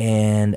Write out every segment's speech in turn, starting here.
and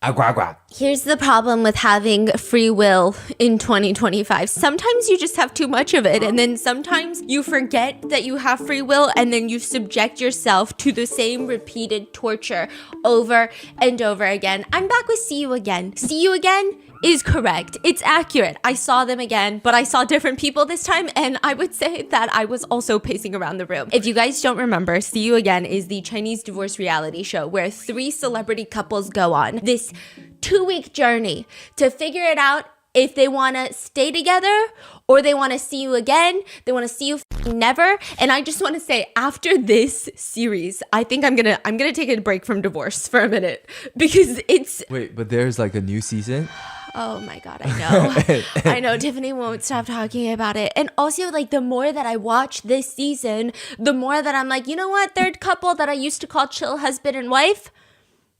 agua. Here's the problem with having free will in 2025. Sometimes you just have too much of it, and then sometimes you forget that you have free will, and then you subject yourself to the same repeated torture over and over again. I'm back with See You Again. See You Again is correct. It's accurate. I saw them again, but I saw different people this time, and I would say that I was also pacing around the room. If you guys don't remember, See You Again is the Chinese divorce reality show where 3 celebrity couples go on this 2-week journey to figure it out if they want to stay together or they want to see you again. They want to see you never. And I just want to say, after this series, I think I'm gonna take a break from divorce for a minute because it's... Wait, but there's like a new season? Oh my God, I know. I know, Tiffany won't stop talking about it. And also, like, the more that I watch this season, the more that I'm like, you know what, third couple that I used to call chill husband and wife,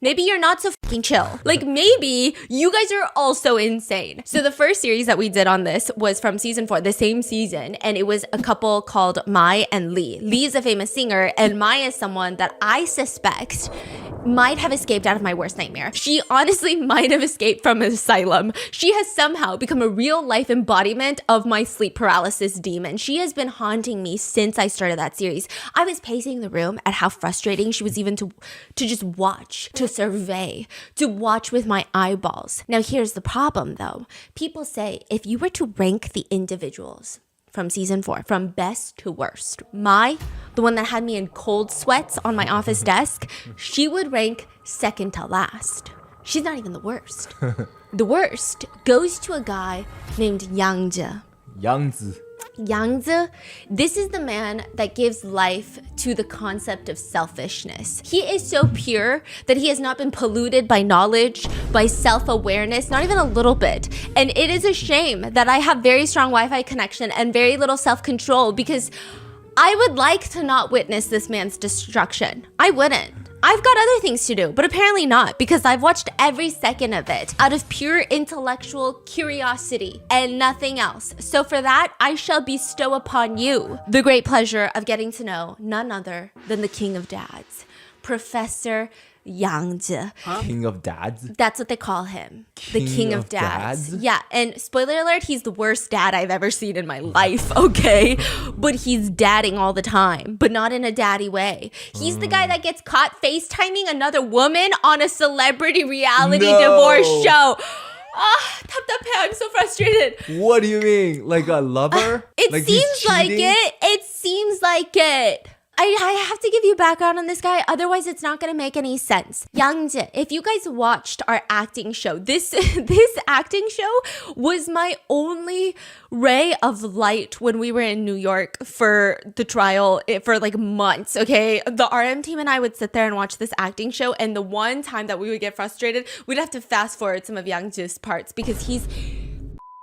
maybe you're not so fucking chill. Like, maybe you guys are also insane. So the first series that we did on this was from season 4, the same season. And it was a couple called Mai and Lee. Lee is a famous singer, and Mai is someone that I suspect might have escaped out of my worst nightmare. She honestly might have escaped from an asylum. She has somehow become a real life embodiment of my sleep paralysis demon. She has been haunting me since I started that series. I was pacing the room at how frustrating she was even to just watch, to survey, to watch with my eyeballs. Now here's the problem though. People say if you were to rank the individuals from season 4, from best to worst, Mai, the one that had me in cold sweats on my office desk, she would rank second to last. She's not even the worst. The worst goes to a guy named Yang Zhe. Yang Zhe, this is the man that gives life to the concept of selfishness. He is so pure that he has not been polluted by knowledge, by self-awareness, not even a little bit. And it is a shame that I have very strong Wi-Fi connection and very little self-control, because I would like to not witness this man's destruction. I wouldn't. I've got other things to do, but apparently not, because I've watched every second of it out of pure intellectual curiosity and nothing else. So for that, I shall bestow upon you the great pleasure of getting to know none other than the King of Dads, Professor Yang Zhe. King of Dads? That's what they call him. The King of Dads. Yeah, and spoiler alert, he's the worst dad I've ever seen in my life, okay? But he's dadding all the time, but not in a daddy way. He's the guy that gets caught FaceTiming another woman on a celebrity reality divorce show. I'm so frustrated. What do you mean? Like a lover? It like seems like it. It seems like it. I have to give you background on this guy, otherwise it's not going to make any sense. Yang Zhe, if you guys watched our acting show, this acting show was my only ray of light when we were in New York for the trial for like months, okay? The RM team and I would sit there and watch this acting show, and the one time that we would get frustrated, we'd have to fast forward some of Yang Zhe's parts because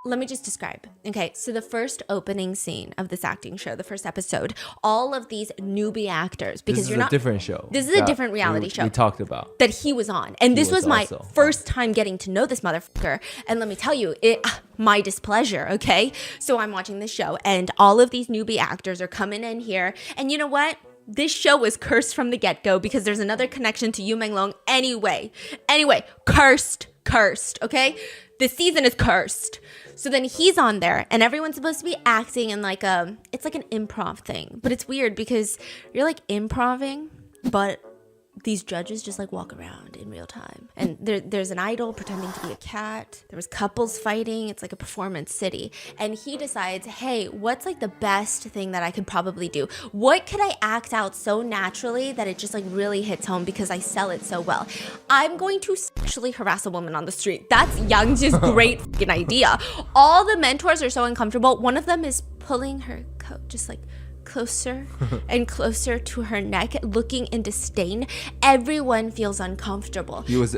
let me just describe. Okay, so the first opening scene of this acting show, the first episode, all of these newbie actors, because this is a different show. This is a different reality show we talked about that he was on, and this was my first time getting to know this motherfucker. And let me tell you, my displeasure. Okay, so I'm watching this show, and all of these newbie actors are coming in here, and you know what? This show was cursed from the get-go because there's another connection to Yu Menglong anyway. Cursed, okay? This season is cursed. So then he's on there, and everyone's supposed to be acting in like it's like an improv thing. But it's weird because you're like improving, but these judges just like walk around in real time. And there's an idol pretending to be a cat. There was couples fighting. It's like a performance city. And he decides, hey, what's like the best thing that I could probably do? What could I act out so naturally that it just like really hits home because I sell it so well? I'm going to sexually harass a woman on the street. That's Yang Zhe's great fucking idea. All the mentors are so uncomfortable. One of them is pulling her coat just like closer and closer to her neck, looking in disdain. Everyone feels uncomfortable. He was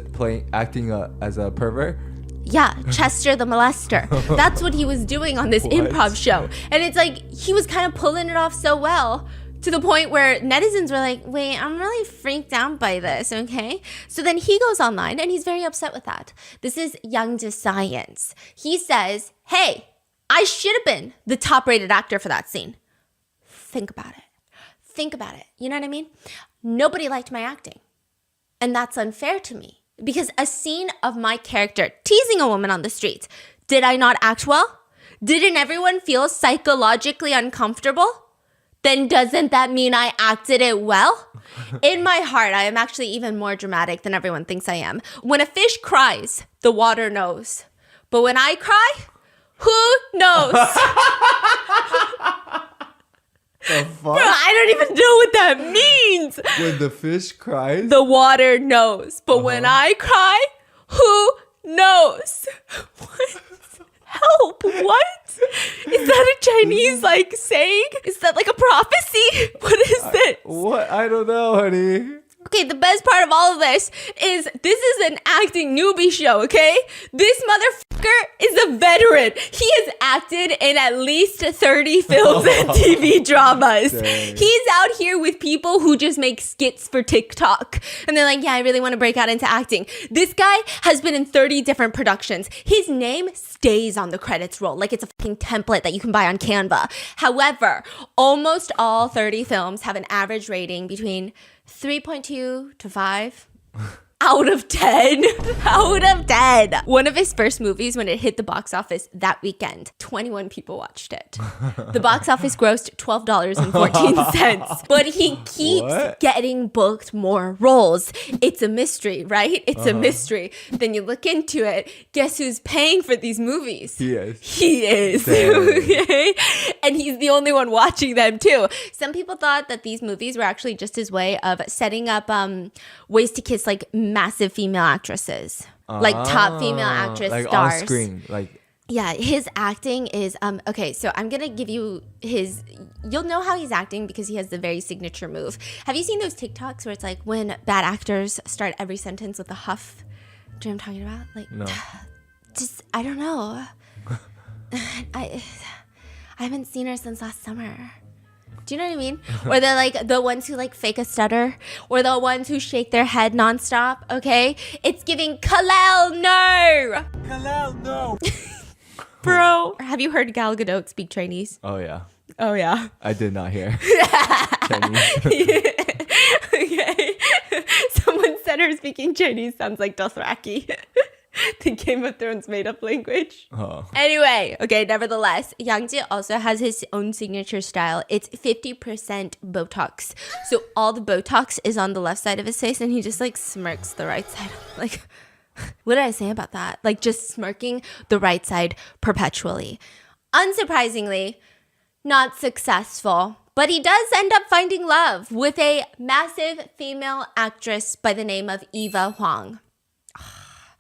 acting as a pervert? Yeah, Chester the molester. That's what he was doing on this improv show. And it's like, he was kind of pulling it off so well, to the point where netizens were like, wait, I'm really freaked out by this, okay? So then he goes online and he's very upset with that. This is Yang Zhe science. He says, hey, I should have been the top-rated actor for that scene. Think about it. You know what I mean? Nobody liked my acting. And that's unfair to me Because a scene of my character teasing a woman on the streets, did I not act well? Didn't everyone feel psychologically uncomfortable? Then doesn't that mean I acted it well? In my heart, I am actually even more dramatic than everyone thinks I am. When a fish cries, the water knows. But when I cry, who knows? The fuck? Bro, I don't even know what that means. When the fish cries? The water knows. But when I cry, who knows? What? Help, what? Is that a Chinese like saying? Is that like a prophecy? What is this? What? I don't know, honey. Okay, the best part of all of this is an acting newbie show, okay? This motherfucker is a veteran. He has acted in at least 30 films and TV dramas. Dang. He's out here with people who just make skits for TikTok. And they're like, yeah, I really want to break out into acting. This guy has been in 30 different productions. His name stays on the credits roll like it's a fucking template that you can buy on Canva. However, almost all 30 films have an average rating between 3.2 to 5 out of 10. Out of 10. One of his first movies, when it hit the box office that weekend, 21 people watched it. The box office grossed $12.14. But he keeps getting booked more roles. It's a mystery, right? It's a mystery. Then you look into it. Guess who's paying for these movies? He is. He is. Okay? And he's the only one watching them too. Some people thought that these movies were actually just his way of setting up ways to kiss like massive female actresses, like top female actress like stars. on screen, like Yeah, his acting is okay. So I'm gonna give you his. You'll know how he's acting because he has the very signature move. Have you seen those TikToks where it's like when bad actors start every sentence with a huff? Do you know what I'm talking about? Like, no. just I don't know. I haven't seen her since last summer. Do you know what I mean? Or they're like the ones who like fake a stutter, or the ones who shake their head nonstop. Okay, it's giving Kalel no. Kalel, no. Bro, have you heard Gal Gadot speak Chinese? Oh yeah, Oh yeah. I did not hear Chinese. Okay. Someone said her speaking Chinese sounds like Dothraki. The Game of Thrones made up language. Oh. Anyway, okay, nevertheless, Yang Ji also has his own signature style. It's 50% Botox. So all the Botox is on the left side of his face and he just like smirks the right side. Like, what did I say about that? Like just smirking the right side perpetually. Unsurprisingly, not successful. But he does end up finding love with a massive female actress by the name of Eva Huang.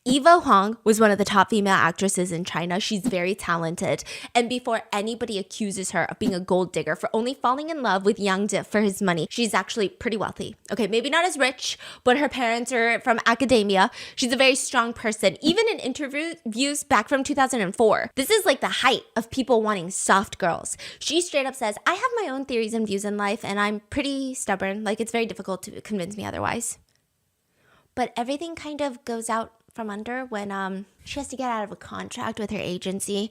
Eva Huang was one of the top female actresses in China. She's very talented. And before anybody accuses her of being a gold digger for only falling in love with Yang Ji for his money, she's actually pretty wealthy. Okay, maybe not as rich, but her parents are from academia. She's a very strong person. Even in interviews back from 2004, this is like the height of people wanting soft girls. She straight up says, I have my own theories and views in life, and I'm pretty stubborn. Like, it's very difficult to convince me otherwise. But everything kind of goes out from under when she has to get out of a contract with her agency.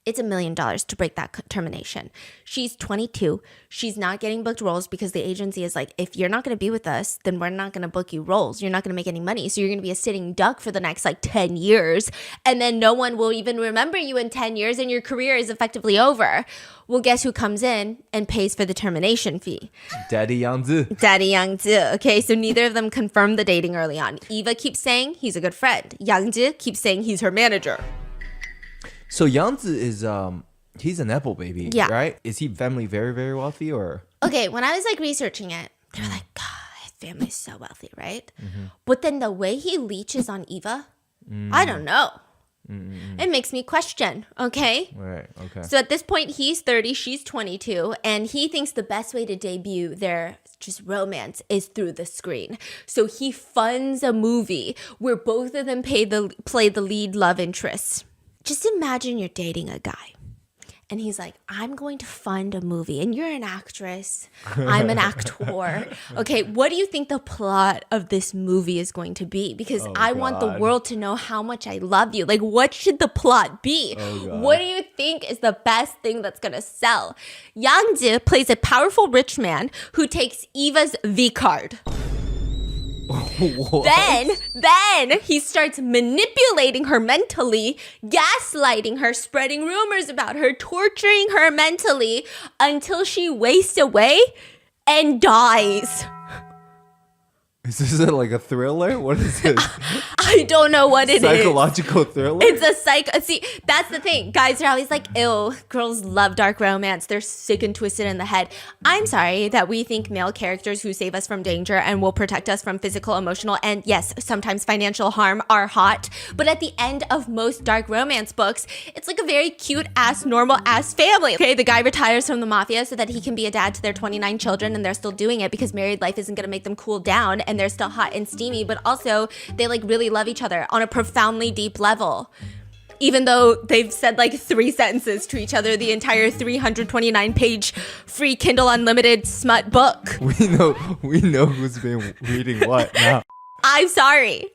It's $1 million to break that termination. She's 22. She's not getting booked roles because the agency is like, if you're not going to be with us, then we're not going to book you roles. You're not going to make any money. So you're going to be a sitting duck for the next like 10 years. And then no one will even remember you in 10 years and your career is effectively over. Well, guess who comes in and pays for the termination fee? Daddy Yang Zi. Daddy Yang Zi. Okay, so neither of them confirmed the dating early on. Eva keeps saying he's a good friend. Yang Zi keeps saying he's her manager. So Yang Zi is he's an Apple baby, Yeah. right? Is he family very, very wealthy or? Okay, when I was like researching it, they were like, God, his family's so wealthy, right? But then the way he leeches on Eva, I don't know. It makes me question, okay? Right, okay. So at this point, he's 30, she's 22, and he thinks the best way to debut their just romance is through the screen. So he funds a movie where both of them play the lead love interests. Just imagine you're dating a guy and he's like, I'm going to fund a movie and you're an actress. I'm an actor. Okay, what do you think the plot of this movie is going to be? Because I want the world to know how much I love you. Like, what should the plot be? What do you think is the best thing that's going to sell? Yang Ji plays a powerful rich man who takes Eva's V card. What? Then he starts manipulating her mentally, gaslighting her, spreading rumors about her, torturing her mentally until she wastes away and dies. Is this like a thriller? What is this? I don't know what it is. Psychological thriller? It's a see, that's the thing. Guys are always like, ew, girls love dark romance. They're sick and twisted in the head. I'm sorry that we think male characters who save us from danger and will protect us from physical, emotional, and yes, sometimes financial harm are hot. But at the end of most dark romance books, it's like a very cute ass, normal ass family. Okay, the guy retires from the mafia so that he can be a dad to their 29 children, and they're still doing it because married life isn't gonna make them cool down, and they're still hot and steamy, but also they like really love each other on a profoundly deep level. Even though they've said like 3 sentences to each other the entire 329 page free Kindle Unlimited smut book. We know who's been reading what now. I'm sorry.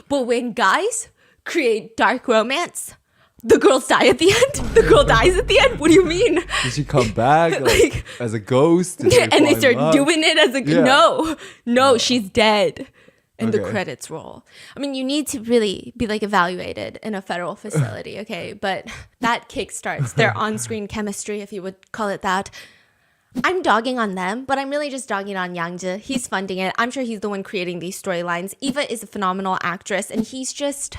But when guys create dark romance, the girls die at the end. The girl dies at the end. What do you mean? Did she come back like as a ghost? And they start doing it as a no, she's dead. And the credits roll. I mean, you need to really be like evaluated in a federal facility, okay? But that kickstarts their on-screen chemistry, if you would call it that. I'm dogging on them, but I'm really just dogging on Yang-ji. He's funding it. I'm sure he's the one creating these storylines. Eva is a phenomenal actress, and he's just,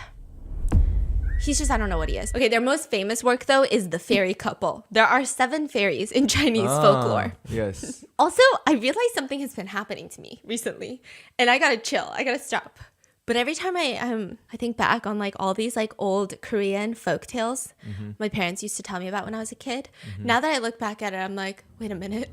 I don't know what he is. Okay, their most famous work, though, is the fairy couple. There are 7 fairies in Chinese folklore. Yes. Also, I realized something has been happening to me recently, and I gotta chill. I gotta stop. But every time I think back on like all these like old Korean folk tales my parents used to tell me about when I was a kid. Now that I look back at it, I'm like, wait a minute.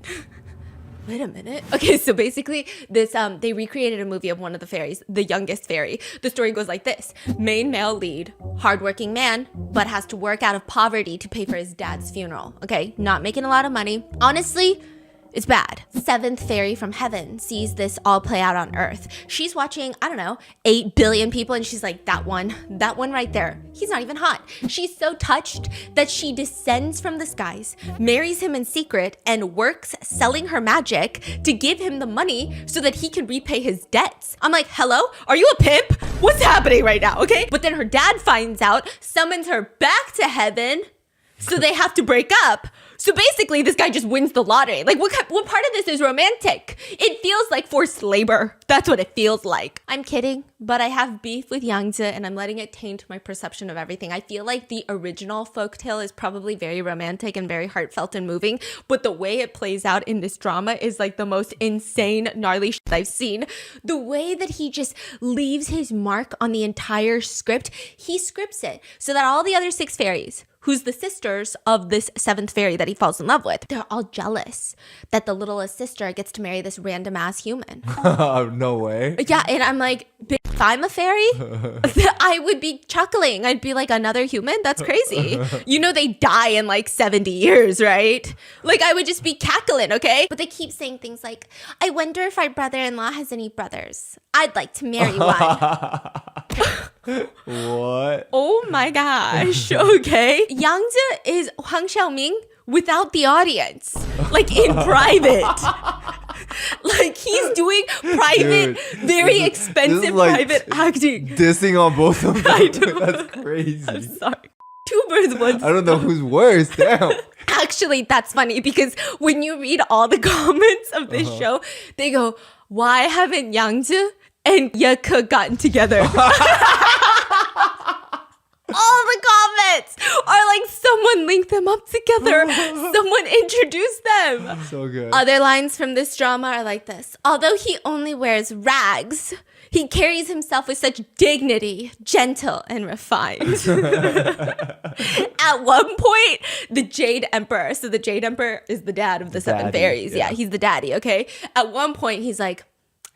Okay, so basically this they recreated a movie of one of the fairies, the youngest fairy. The story goes like this. Main male lead, hardworking man, but has to work out of poverty to pay for his dad's funeral. Okay, not making a lot of money. Honestly, it's bad. 7th fairy from heaven sees this all play out on earth. She's watching, 8 billion people, and she's like, that one right there, he's not even hot. She's so touched that she descends from the skies, marries him in secret, and works selling her magic to give him the money so that he can repay his debts. I'm like, hello? Are you a pimp? What's happening right now, okay? But then her dad finds out, summons her back to heaven, so they have to break up. So basically, this guy just wins the lottery. Like, what part of this is romantic? It feels like forced labor. That's what it feels like. I'm kidding, but I have beef with Yang-ji, and I'm letting it taint my perception of everything. I feel like the original folktale is probably very romantic and very heartfelt and moving, but the way it plays out in this drama is like the most insane, gnarly shit I've seen. The way that he just leaves his mark on the entire script, he scripts it so that all the other 6 fairies, who's the sisters of this 7th fairy that he falls in love with, they're all jealous that the littlest sister gets to marry this random ass human. No way. Yeah, and I'm like, if I'm a fairy, I would be chuckling. I'd be like, another human? That's crazy. You know they die in like 70 years, right? Like, I would just be cackling, okay? But they keep saying things like, I wonder if our brother-in-law has any brothers. I'd like to marry one. What? Oh my gosh. Okay. Yang-ji is Hwang Xiaoming without the audience. Like in private. Like he's doing private, very expensive like private acting. Dissing on both of them. I do. That's crazy. I'm sorry. 2 birds, 1 stone. I don't know who's worse. Damn. Actually, that's funny because when you read all the comments of this show, they go, why haven't Yang-ji and Yeke gotten together? All the comments are like, someone linked them up together. Someone introduced them. So good. Other lines from this drama are like this. Although he only wears rags, he carries himself with such dignity, gentle and refined. At one point, the Jade Emperor, so the Jade Emperor is the dad of the 7 fairies. Yeah, he's the daddy, okay? At one point, he's like,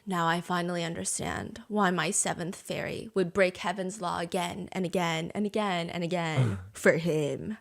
now I finally understand why my 7th fairy would break heaven's law again and again and again and again for him.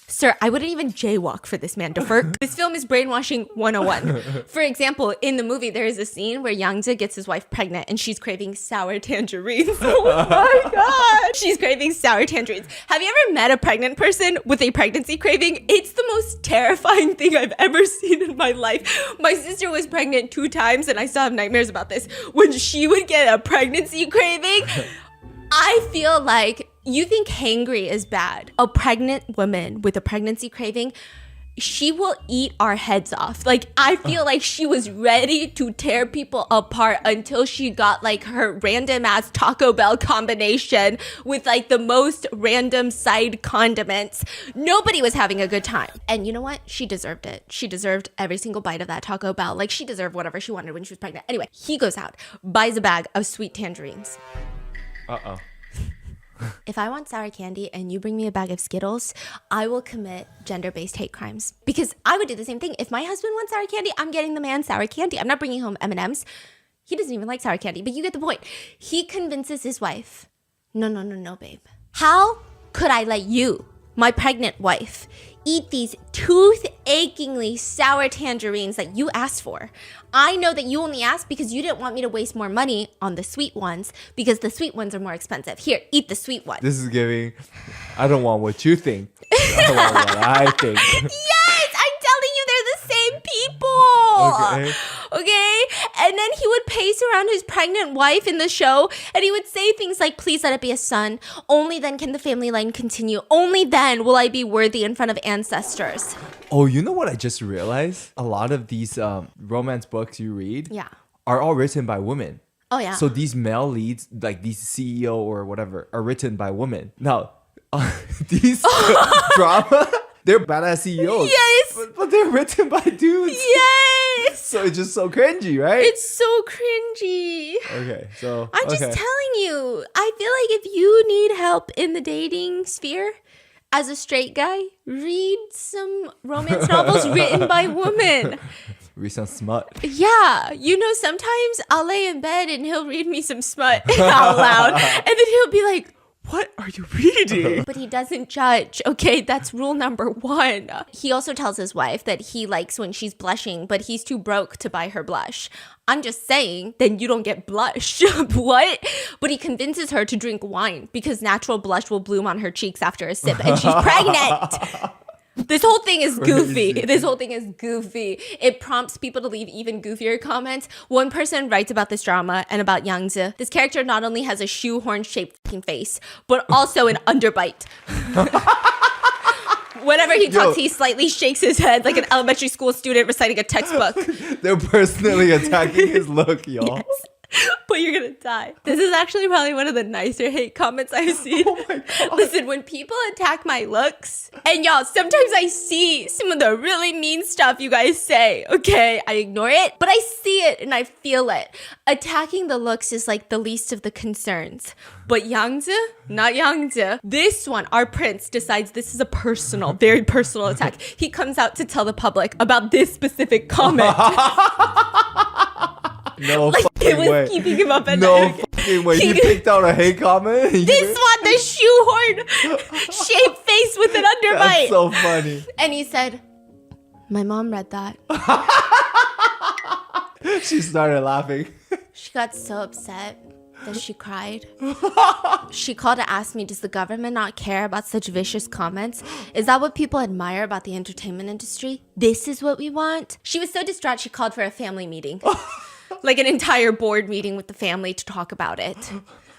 Sir, I wouldn't even jaywalk for this man to flirt. This film is brainwashing 101. For example, in the movie, there is a scene where Yangzi gets his wife pregnant and she's craving sour tangerines. Oh my God. She's craving sour tangerines. Have you ever met a pregnant person with a pregnancy craving? It's the most terrifying thing I've ever seen in my life. My sister was pregnant 2 times and I still have nightmares about this. When she would get a pregnancy craving, I feel like you think hangry is bad. A pregnant woman with a pregnancy craving, she will eat our heads off. Like, I feel like she was ready to tear people apart until she got like her random ass Taco Bell combination with like the most random side condiments. Nobody was having a good time. And you know what? She deserved it. She deserved every single bite of that Taco Bell. Like, she deserved whatever she wanted when she was pregnant. Anyway, he goes out, buys a bag of sweet tangerines. Uh-oh. If I want sour candy and you bring me a bag of Skittles, I will commit gender-based hate crimes. Because I would do the same thing. If my husband wants sour candy, I'm getting the man sour candy. I'm not bringing home M&Ms. He doesn't even like sour candy, but you get the point. He convinces his wife, no, babe. How could I let you, my pregnant wife, eat these tooth-achingly sour tangerines that you asked for? I know that you only asked because you didn't want me to waste more money on the sweet ones because the sweet ones are more expensive. Here, eat the sweet one. This is giving, I don't want what you think. I want what I think. Yes, I'm telling you, they're the same people. Okay? And then he would pace around his pregnant wife in the show and he would say things like, please let it be a son. Only then can the family line continue. Only then will I be worthy in front of ancestors. Oh, you know what I just realized? A lot of these romance books you read are all written by women. Oh, yeah. So these male leads, like these CEO or whatever, are written by women. Now, these drama, they're badass CEOs. Yes. But they're written by dudes. Yes. So it's just so cringy, right? It's so cringy. Okay, so I'm just telling you. I feel like if you need help in the dating sphere, as a straight guy, read some romance novels written by women. Read some smut. Yeah. You know, sometimes I'll lay in bed and he'll read me some smut out loud. And then he'll be like, what are you reading? But he doesn't judge. Okay, that's rule number 1. He also tells his wife that he likes when she's blushing, but he's too broke to buy her blush. I'm just saying, then you don't get blush. What? But he convinces her to drink wine because natural blush will bloom on her cheeks after a sip and she's pregnant. This whole thing is goofy. This whole thing is goofy. It prompts people to leave even goofier comments. One person writes about this drama and about Yangzi. This character not only has a shoehorn-shaped fucking face, but also an underbite. Whenever he talks, he slightly shakes his head like an elementary school student reciting a textbook. They're personally attacking his look, y'all. Yes. But you're gonna die. This is actually probably one of the nicer hate comments I've seen. Oh my God. Listen, when people attack my looks, and y'all, sometimes I see some of the really mean stuff you guys say, okay? I ignore it, but I see it and I feel it. Attacking the looks is like the least of the concerns. But Yangzi, not Yangzi, this one, our prince, decides this is a personal, very personal attack. He comes out to tell the public about this specific comment. No like fucking it was way. keeping him up at No night. fucking way. He picked out a hate comment? This one, the shoehorn shaped face with an underbite. That's so funny. And he said, my mom read that. She started laughing. She got so upset that she cried. She called to ask me, does the government not care about such vicious comments? Is that what people admire about the entertainment industry? This is what we want? She was so distraught she called for a family meeting. Like an entire board meeting with the family to talk about it.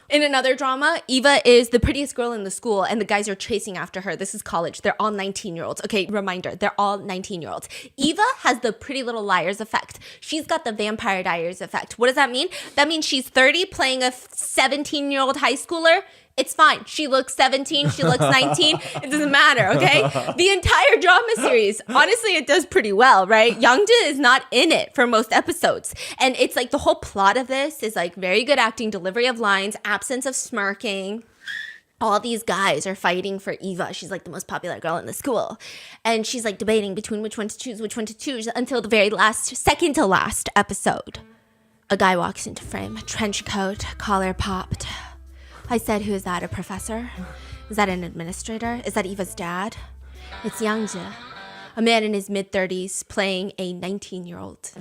In another drama, Eva is the prettiest girl in the school and the guys are chasing after her. This is college. They're all 19-year-olds. Okay, reminder, they're all 19-year-olds. Eva has the Pretty Little Liars effect. She's got the Vampire Diaries effect. What does that mean? That means she's 30 playing a 17-year-old high schooler. It's fine. She looks 17. She looks 19. It doesn't matter, okay? The entire drama series, honestly, it does pretty well, right? Youngja is not in it for most episodes. And it's like the whole plot of this is like very good acting, delivery of lines, absence of smirking. All these guys are fighting for Eva. She's like the most popular girl in the school. And she's like debating between which one to choose until the very second to last episode. A guy walks into frame, trench coat, collar popped. I said, who is that, a professor? Is that an administrator? Is that Eva's dad? It's Yangzhe, a man in his mid-30s playing a 19-year-old.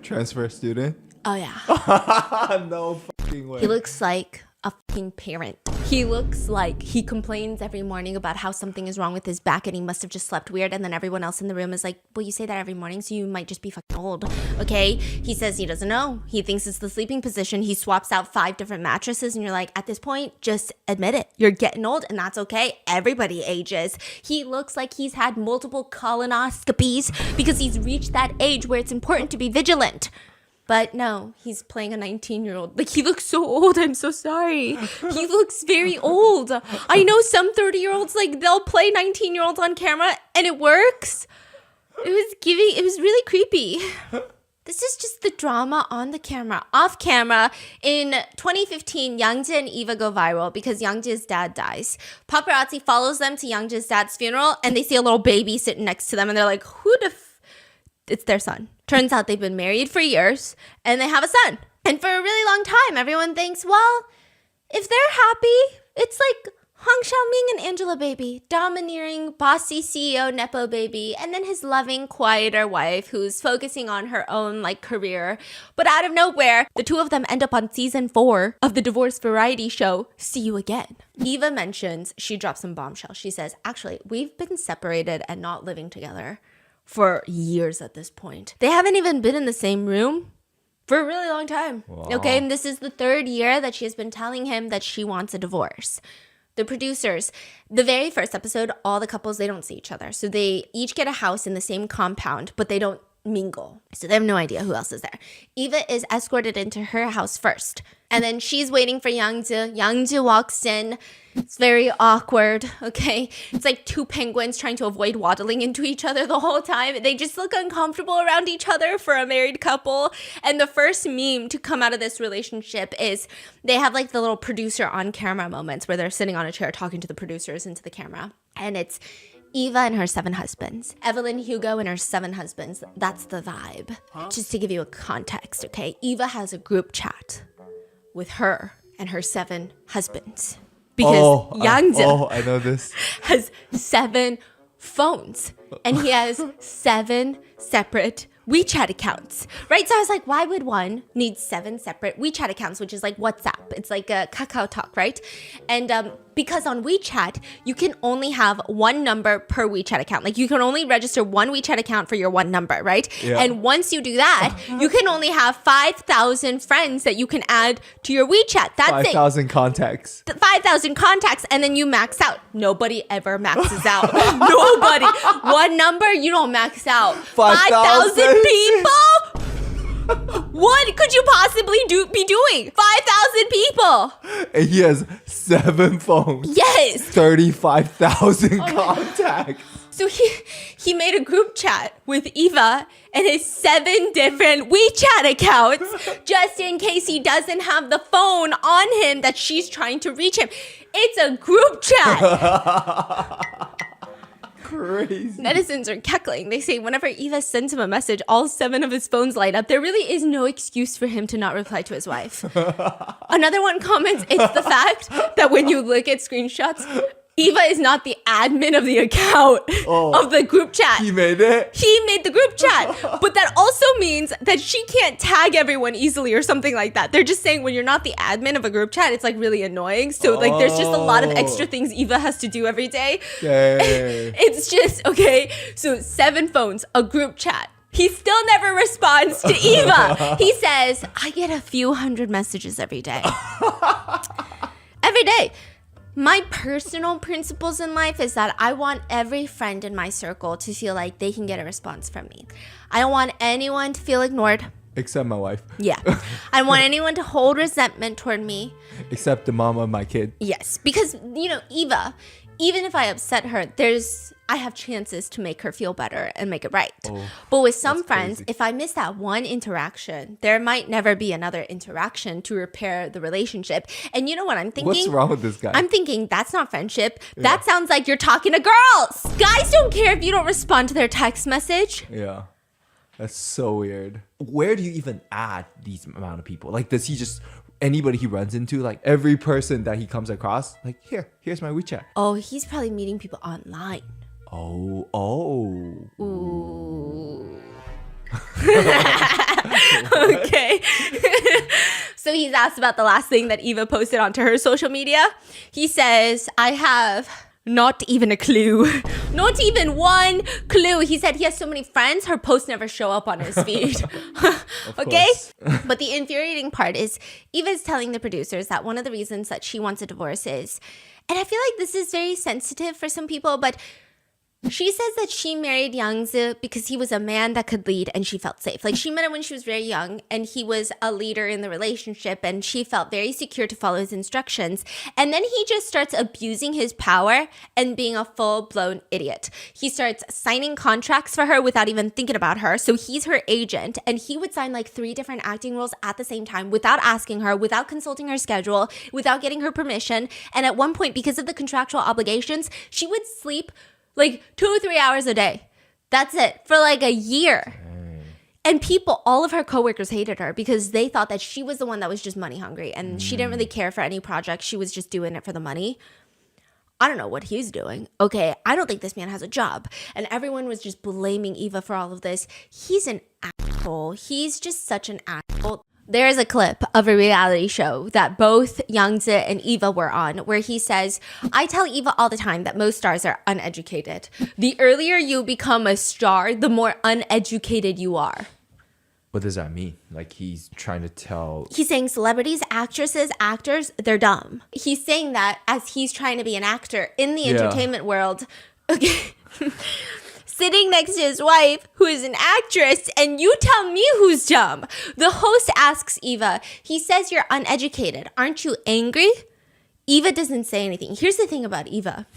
Transfer student? Oh, yeah. No fucking way. He looks like a fucking parent. He looks like he complains every morning about how something is wrong with his back and he must have just slept weird. And then everyone else in the room is like, well, you say that every morning, so you might just be fucking old. Okay? He says he doesn't know. He thinks it's the sleeping position. He swaps out 5 different mattresses and you're like, at this point, just admit it. You're getting old and that's okay. Everybody ages. He looks like he's had multiple colonoscopies because he's reached that age where it's important to be vigilant. But no, he's playing a 19-year-old. Like, he looks so old. I'm so sorry. He looks very old. I know some 30-year-olds, like, they'll play 19-year-olds on camera and it works. It was really creepy. This is just the drama on the camera. Off camera, in 2015, Yangzhe and Eva go viral because Yangzhe's dad dies. Paparazzi follows them to Yangzhe's dad's funeral and they see a little baby sitting next to them and they're like, who the it's their son. Turns out they've been married for years and they have a son. And for a really long time, everyone thinks, well, if they're happy, it's like Hong Xiaoming and Angela baby, domineering, bossy CEO Nepo baby, and then his loving, quieter wife who's focusing on her own like career. But out of nowhere, the two of them end up on season 4 of the divorce variety show, See You Again. Eva mentions, she drops some bombshells. She says, actually, we've been separated and not living together for years at this point. They haven't even been in the same room for a really long time. Wow. Okay, and this is the 3rd year that she has been telling him that she wants a divorce. The producers, the very first episode, all the couples, they don't see each other. So they each get a house in the same compound, but they don't mingle. So they have no idea who else is there. Eva is escorted into her house first. And then she's waiting for Yangzhe. Yangzhe walks in. It's very awkward, okay? It's like 2 penguins trying to avoid waddling into each other the whole time. They just look uncomfortable around each other for a married couple. And the first meme to come out of this relationship is they have like the little producer on camera moments where they're sitting on a chair talking to the producers into the camera. And it's Eva and her 7 husbands. Evelyn Hugo and her 7 husbands. That's the vibe. Just to give you a context, okay? Eva has a group chat with her and her 7 husbands. Because Yangzhe I know this. has 7 phones. And he has 7 separate WeChat accounts, right? So I was like, why would one need 7 separate WeChat accounts, which is like WhatsApp? It's like a Kakao Talk, right? And because on WeChat, you can only have 1 number per WeChat account. Like you can only register 1 WeChat account for your 1 number, right? Yeah. And once you do that, you can only have 5,000 friends that you can add to your WeChat. That's 5,000 contacts. 5,000 contacts, and then you max out. Nobody ever maxes out. Nobody. 1 number, you don't max out. 5,000 people? What could you possibly be doing? 5,000 people. And he has 7 phones. Yes. 35,000 contacts. So he made a group chat with Eva and his 7 different WeChat accounts just in case he doesn't have the phone on him that she's trying to reach him. It's a group chat. Crazy. Netizens are cackling. They say whenever Eva sends him a message, all 7 of his phones light up. There really is no excuse for him to not reply to his wife. Another one comments, it's the fact that when you look at screenshots, Eva is not the admin of the account of the group chat. He made it? He made the group chat. But that also means that she can't tag everyone easily or something like that. They're just saying when you're not the admin of a group chat, it's like really annoying. So like there's just a lot of extra things Eva has to do every day. It's just, okay, so 7 phones, a group chat. He still never responds to Eva. He says, I get a few hundred messages every day. Every day. My personal principles in life is that I want every friend in my circle to feel like they can get a response from me. I don't want anyone to feel ignored. Except my wife. Yeah. I don't want anyone to hold resentment toward me. Except the mom of my kid. Yes. Because, you know, Eva, even if I upset her, I have chances to make her feel better and make it right. But with some friends, crazy. If I miss that one interaction, there might never be another interaction to repair the relationship. And you know what I'm thinking? What's wrong with this guy? I'm thinking that's not friendship. Yeah. That sounds like you're talking to girls. Guys don't care if you don't respond to their text message. Yeah. That's so weird. Where do you even add these amount of people? Like, does he just... anybody he runs into, like every person that he comes across, like, here's my WeChat. Oh, he's probably meeting people online. Oh. Ooh. Okay. So he's asked about the last thing that Eva posted onto her social media. He says, I have not even a clue. Not even one clue. He said he has so many friends, her posts never show up on his feed. Okay? But the infuriating part is Eva's telling the producers that one of the reasons that she wants a divorce is, and I feel like this is very sensitive for some people, but she says that she married Yangzi because he was a man that could lead and she felt safe. Like, she met him when she was very young and he was a leader in the relationship and she felt very secure to follow his instructions. And then he just starts abusing his power and being a full-blown idiot. He starts signing contracts for her without even thinking about her. So he's her agent and he would sign like 3 different acting roles at the same time without asking her, without consulting her schedule, without getting her permission. And at one point, because of the contractual obligations, she would sleep like 2 or 3 hours a day. That's it. For like a year. And people, all of her coworkers hated her because they thought that she was the one that was just money hungry. And she didn't really care for any project. She was just doing it for the money. I don't know what he's doing. Okay, I don't think this man has a job. And everyone was just blaming Eva for all of this. He's an asshole. He's just such an asshole. There is a clip of a reality show that both Yangzi and Eva were on where he says, I tell Eva all the time that most stars are uneducated. The earlier you become a star, the more uneducated you are. What does that mean? Like, he's trying to tell... He's saying celebrities, actresses, actors, they're dumb. He's saying that as he's trying to be an actor in the entertainment world. Okay. Sitting next to his wife, who is an actress, and you tell me who's dumb. The host asks Eva, he says you're uneducated. Aren't you angry? Eva doesn't say anything. Here's the thing about Eva.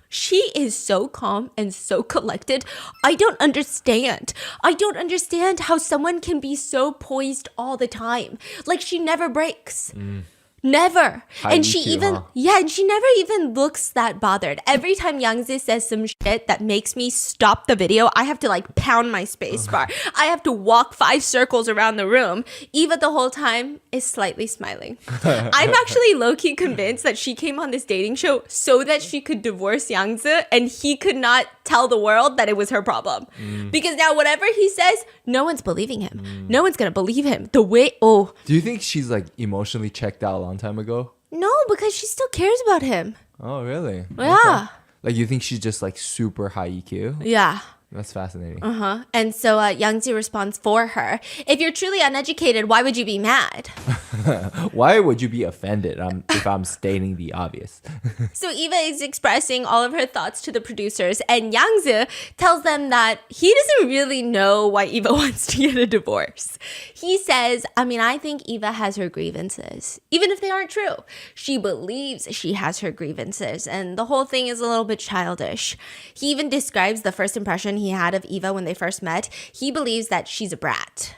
She is so calm and so collected. I don't understand. I don't understand how someone can be so poised all the time. Like, she never breaks. Never. High and she EQ, even, huh? and she never even looks that bothered. Every time Yangzi says some shit that makes me stop the video, I have to like pound my space bar. I have to walk 5 circles around the room. Eva the whole time is slightly smiling. I'm actually low-key convinced that she came on this dating show so that she could divorce Yangzi and he could not tell the world that it was her problem. Because now whatever he says, no one's believing him. No one's gonna believe him. The way, Do you think she's like emotionally checked out a long time ago? no, because she still cares about him. Oh, really? Yeah. Okay. Like, you think she's just like super high EQ? Yeah. That's fascinating. And so Yangzi responds for her. If you're truly uneducated, why would you be mad? Why would you be offended if I'm stating the obvious? So Eva is expressing all of her thoughts to the producers, and Yangzi tells them that he doesn't really know why Eva wants to get a divorce. He says, I think Eva has her grievances, even if they aren't true. She believes she has her grievances, and the whole thing is a little bit childish. He even describes the first impression he had of Eva when they first met. He believes that she's a brat.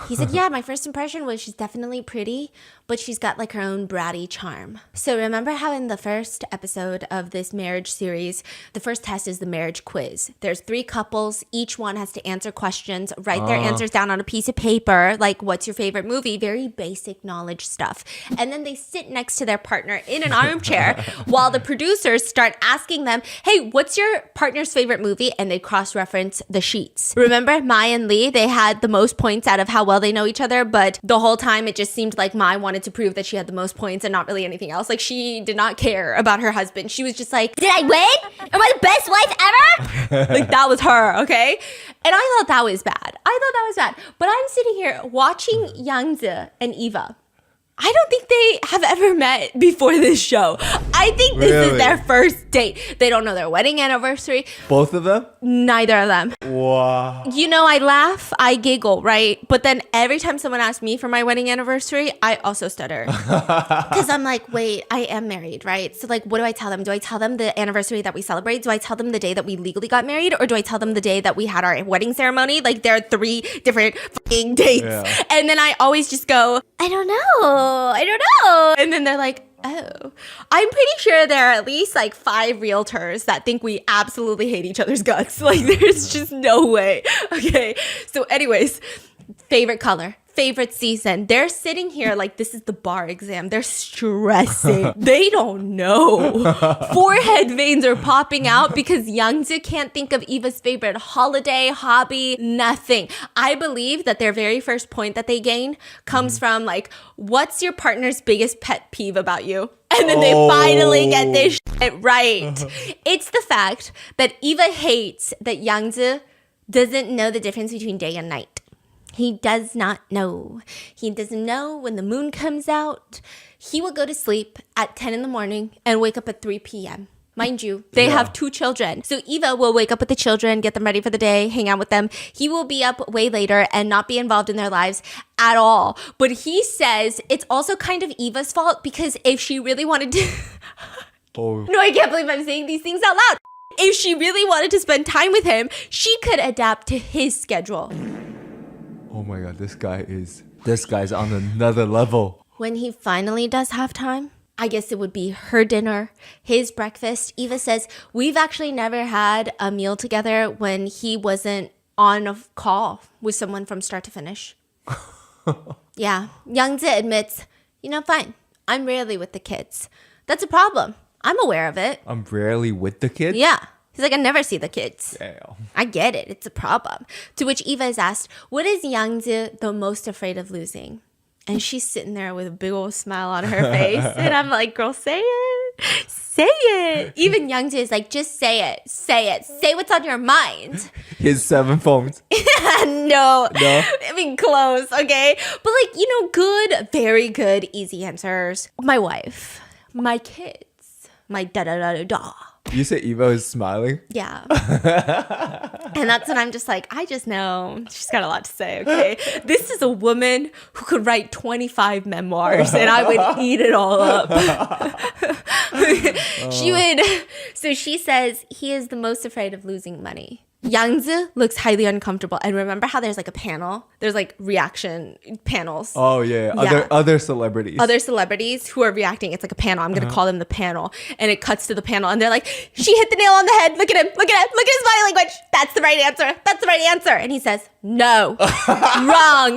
He said, yeah, my first impression was she's definitely pretty, but she's got like her own bratty charm. So remember how in the first episode of this marriage series, the first test is the marriage quiz. There's 3 couples. Each one has to answer questions, write their answers down on a piece of paper, like what's your favorite movie? Very basic knowledge stuff. And then they sit next to their partner in an armchair while the producers start asking them, hey, what's your partner's favorite movie? And they cross-reference the sheets. Remember Mai and Lee? They had the most points out of how well they know each other, but the whole time it just seemed like Mai wanted to prove that she had the most points and not really anything else. Like, she did not care about her husband. She was just like, did I win? Am I the best wife ever? Like, that was her, okay? And I thought that was bad. But I'm sitting here watching Yangzi and Eva. I don't think they have ever met before this show. I think this is their first date. They don't know their wedding anniversary. Both of them? Neither of them. Wow. You know, I laugh, I giggle, right? But then every time someone asks me for my wedding anniversary, I also stutter. Because I'm like, wait, I am married, right? So like, what do I tell them? Do I tell them the anniversary that we celebrate? Do I tell them the day that we legally got married? Or do I tell them the day that we had our wedding ceremony? Like, there are 3 different fucking dates. Yeah. And then I always just go, I don't know. And then they're like, oh. I'm pretty sure there are at least like 5 realtors that think we absolutely hate each other's guts. Like, there's just no way. Okay. So anyways, favorite color. favorite season. They're sitting here like this is the bar exam. They're stressing. They don't know. Forehead veins are popping out because Youngju can't think of Eva's favorite holiday, hobby, nothing. I believe that their very first point that they gain comes from like, what's your partner's biggest pet peeve about you? And then they finally get this shit right. It's the fact that Eva hates that Youngju doesn't know the difference between day and night. He does not know. He doesn't know when the moon comes out. He will go to sleep at 10 in the morning and wake up at 3 p.m. Mind you, they have 2 children. So Eva will wake up with the children, get them ready for the day, hang out with them. He will be up way later and not be involved in their lives at all. But he says it's also kind of Eva's fault because if she really wanted to... No, I can't believe I'm saying these things out loud. If she really wanted to spend time with him, she could adapt to his schedule. Oh my god, this guy's on another level. When he finally does have time, I guess it would be her dinner, his breakfast. Eva says, we've actually never had a meal together when he wasn't on a call with someone from start to finish. Yeah, Youngja admits, fine, I'm rarely with the kids. That's a problem. I'm aware of it. I'm rarely with the kids? Yeah. He's like, I never see the kids. Damn. I get it. It's a problem. To which Eva is asked, what is Youngja the most afraid of losing? And she's sitting there with a big old smile on her face. And I'm like, girl, say it. Say it. Even Youngja is like, just say it. Say it. Say what's on your mind. His 7 phones. No. I mean, close, okay? But like, good, very good, easy answers. My wife. My kids. My da-da-da-da-da. You say Eva is smiling? Yeah. And that's when I'm just like, I just know she's got a lot to say, okay? This is a woman who could write 25 memoirs and I would eat it all up. So she says he is the most afraid of losing money. Youngja looks highly uncomfortable. And remember how there's like a panel? There's like reaction panels. Oh, yeah. Other celebrities. Other celebrities who are reacting. It's like a panel. I'm going to call them the panel. And it cuts to the panel. And they're like, she hit the nail on the head. Look at him. Look at him. Look at his body language. That's the right answer. That's the right answer. And he says, no. Wrong.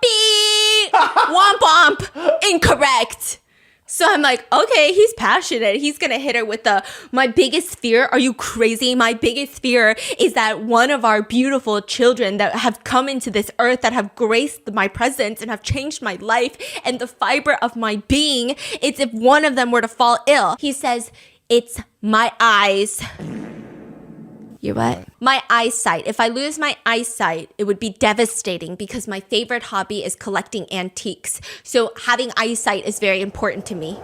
Beep. Womp womp. Incorrect. So I'm like, okay, he's passionate. He's going to hit her with my biggest fear. Are you crazy? My biggest fear is that one of our beautiful children that have come into this earth, that have graced my presence and have changed my life and the fiber of my being, it's if one of them were to fall ill. He says, it's my eyes. Your what? My eyesight. If I lose my eyesight, it would be devastating because my favorite hobby is collecting antiques. So having eyesight is very important to me.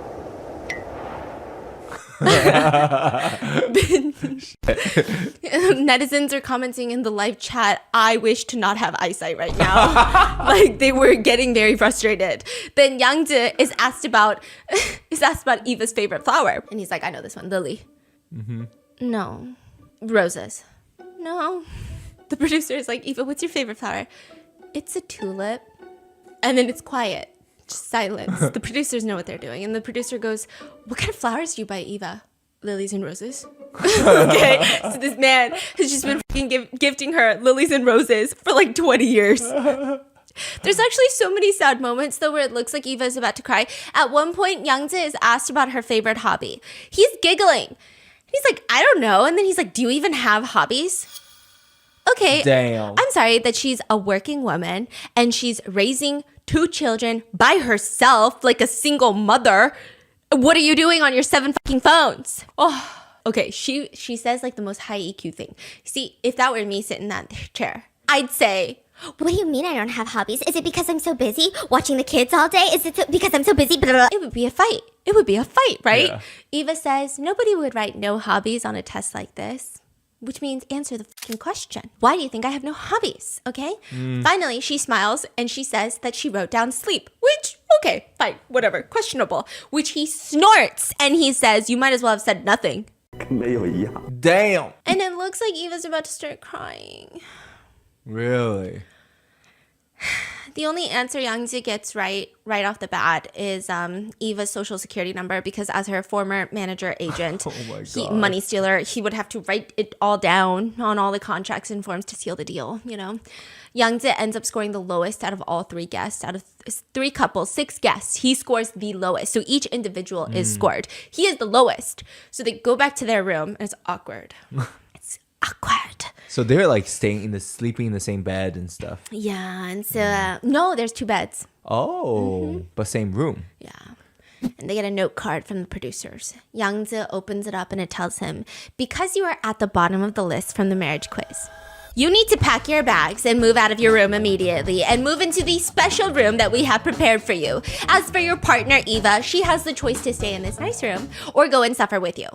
Netizens are commenting in the live chat, I wish to not have eyesight right now. Like they were getting very frustrated. Then Youngja is asked about Eva's favorite flower. And he's like, I know this one, lily. Mm-hmm. No. Roses. No. The producer is like, Eva, what's your favorite flower? It's a tulip. And then it's quiet. Just silence. The producers know what they're doing. And the producer goes, what kind of flowers do you buy, Eva? Lilies and roses. Okay. So this man has just been fucking gifting her lilies and roses for like 20 years. There's actually so many sad moments though where it looks like Eva is about to cry. At one point, Youngja is asked about her favorite hobby. He's giggling. He's like, I don't know. And then he's like, do you even have hobbies? Okay. Damn. I'm sorry that she's a working woman and she's raising 2 children by herself like a single mother. What are you doing on your 7 fucking phones? Oh, okay. She says like the most high EQ thing. See, if that were me sitting in that chair, I'd say, what do you mean I don't have hobbies? Is it because I'm so busy watching the kids all day? Is it because I'm so busy? Blah, blah. It would be a fight. It would be a fight, right? Yeah. Eva says, nobody would write no hobbies on a test like this. Which means answer the fucking question. Why do you think I have no hobbies? Okay? Finally, she smiles and she says that she wrote down sleep. Which, okay, fine, whatever, questionable. Which he snorts and he says, you might as well have said nothing. Damn. And it looks like Eva's about to start crying. Really? The only answer Yangzi gets right off the bat is Eva's social security number, because as her former manager agent, Oh my God. money stealer, he would have to write it all down on all the contracts and forms to seal the deal, you know. Yangzi ends up scoring the lowest out of all three guests. Out of three couples, 6 guests, he scores the lowest. So each individual is scored. He is the lowest. So they go back to their room and it's awkward. It's awkward. So they're like sleeping in the same bed and stuff. Yeah, and so no, there's 2 beds. Oh, but same room. Yeah. And they get a note card from the producers. Yangzi opens it up and it tells him, because you are at the bottom of the list from the marriage quiz, you need to pack your bags and move out of your room immediately and move into the special room that we have prepared for you. As for your partner, Eva, she has the choice to stay in this nice room or go and suffer with you.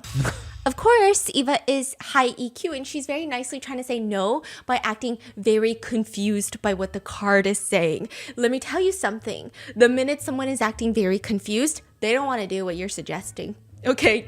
Of course, Eva is high EQ and she's very nicely trying to say no by acting very confused by what the card is saying. Let me tell you something. The minute someone is acting very confused, they don't want to do what you're suggesting. Okay,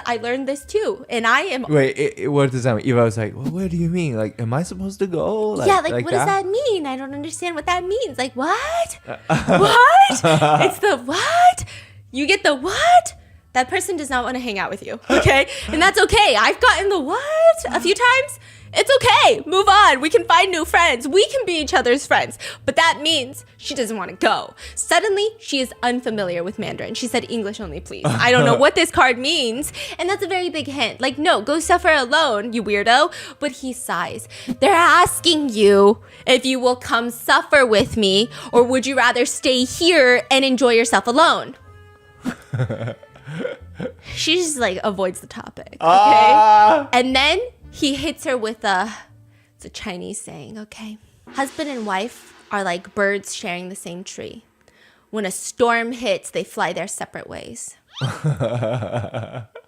I learned this too. And I am... Wait, what does that mean? Eva was like, well, what do you mean? Like, am I supposed to go? Like what does that mean? I don't understand what that means. Like, what? What? It's the what? You get the what? That person does not want to hang out with you, okay? And that's okay. I've gotten the what a few times. It's okay. Move on. We can find new friends. We can be each other's friends. But that means she doesn't want to go. Suddenly, she is unfamiliar with Mandarin. She said, English only, please. I don't know what this card means. And that's a very big hint. Like, no, go suffer alone, you weirdo. But he sighs. They're asking you if you will come suffer with me, or would you rather stay here and enjoy yourself alone? She just like avoids the topic, okay? And then he hits her with it's a Chinese saying, okay? Husband and wife are like birds sharing the same tree. When a storm hits, they fly their separate ways.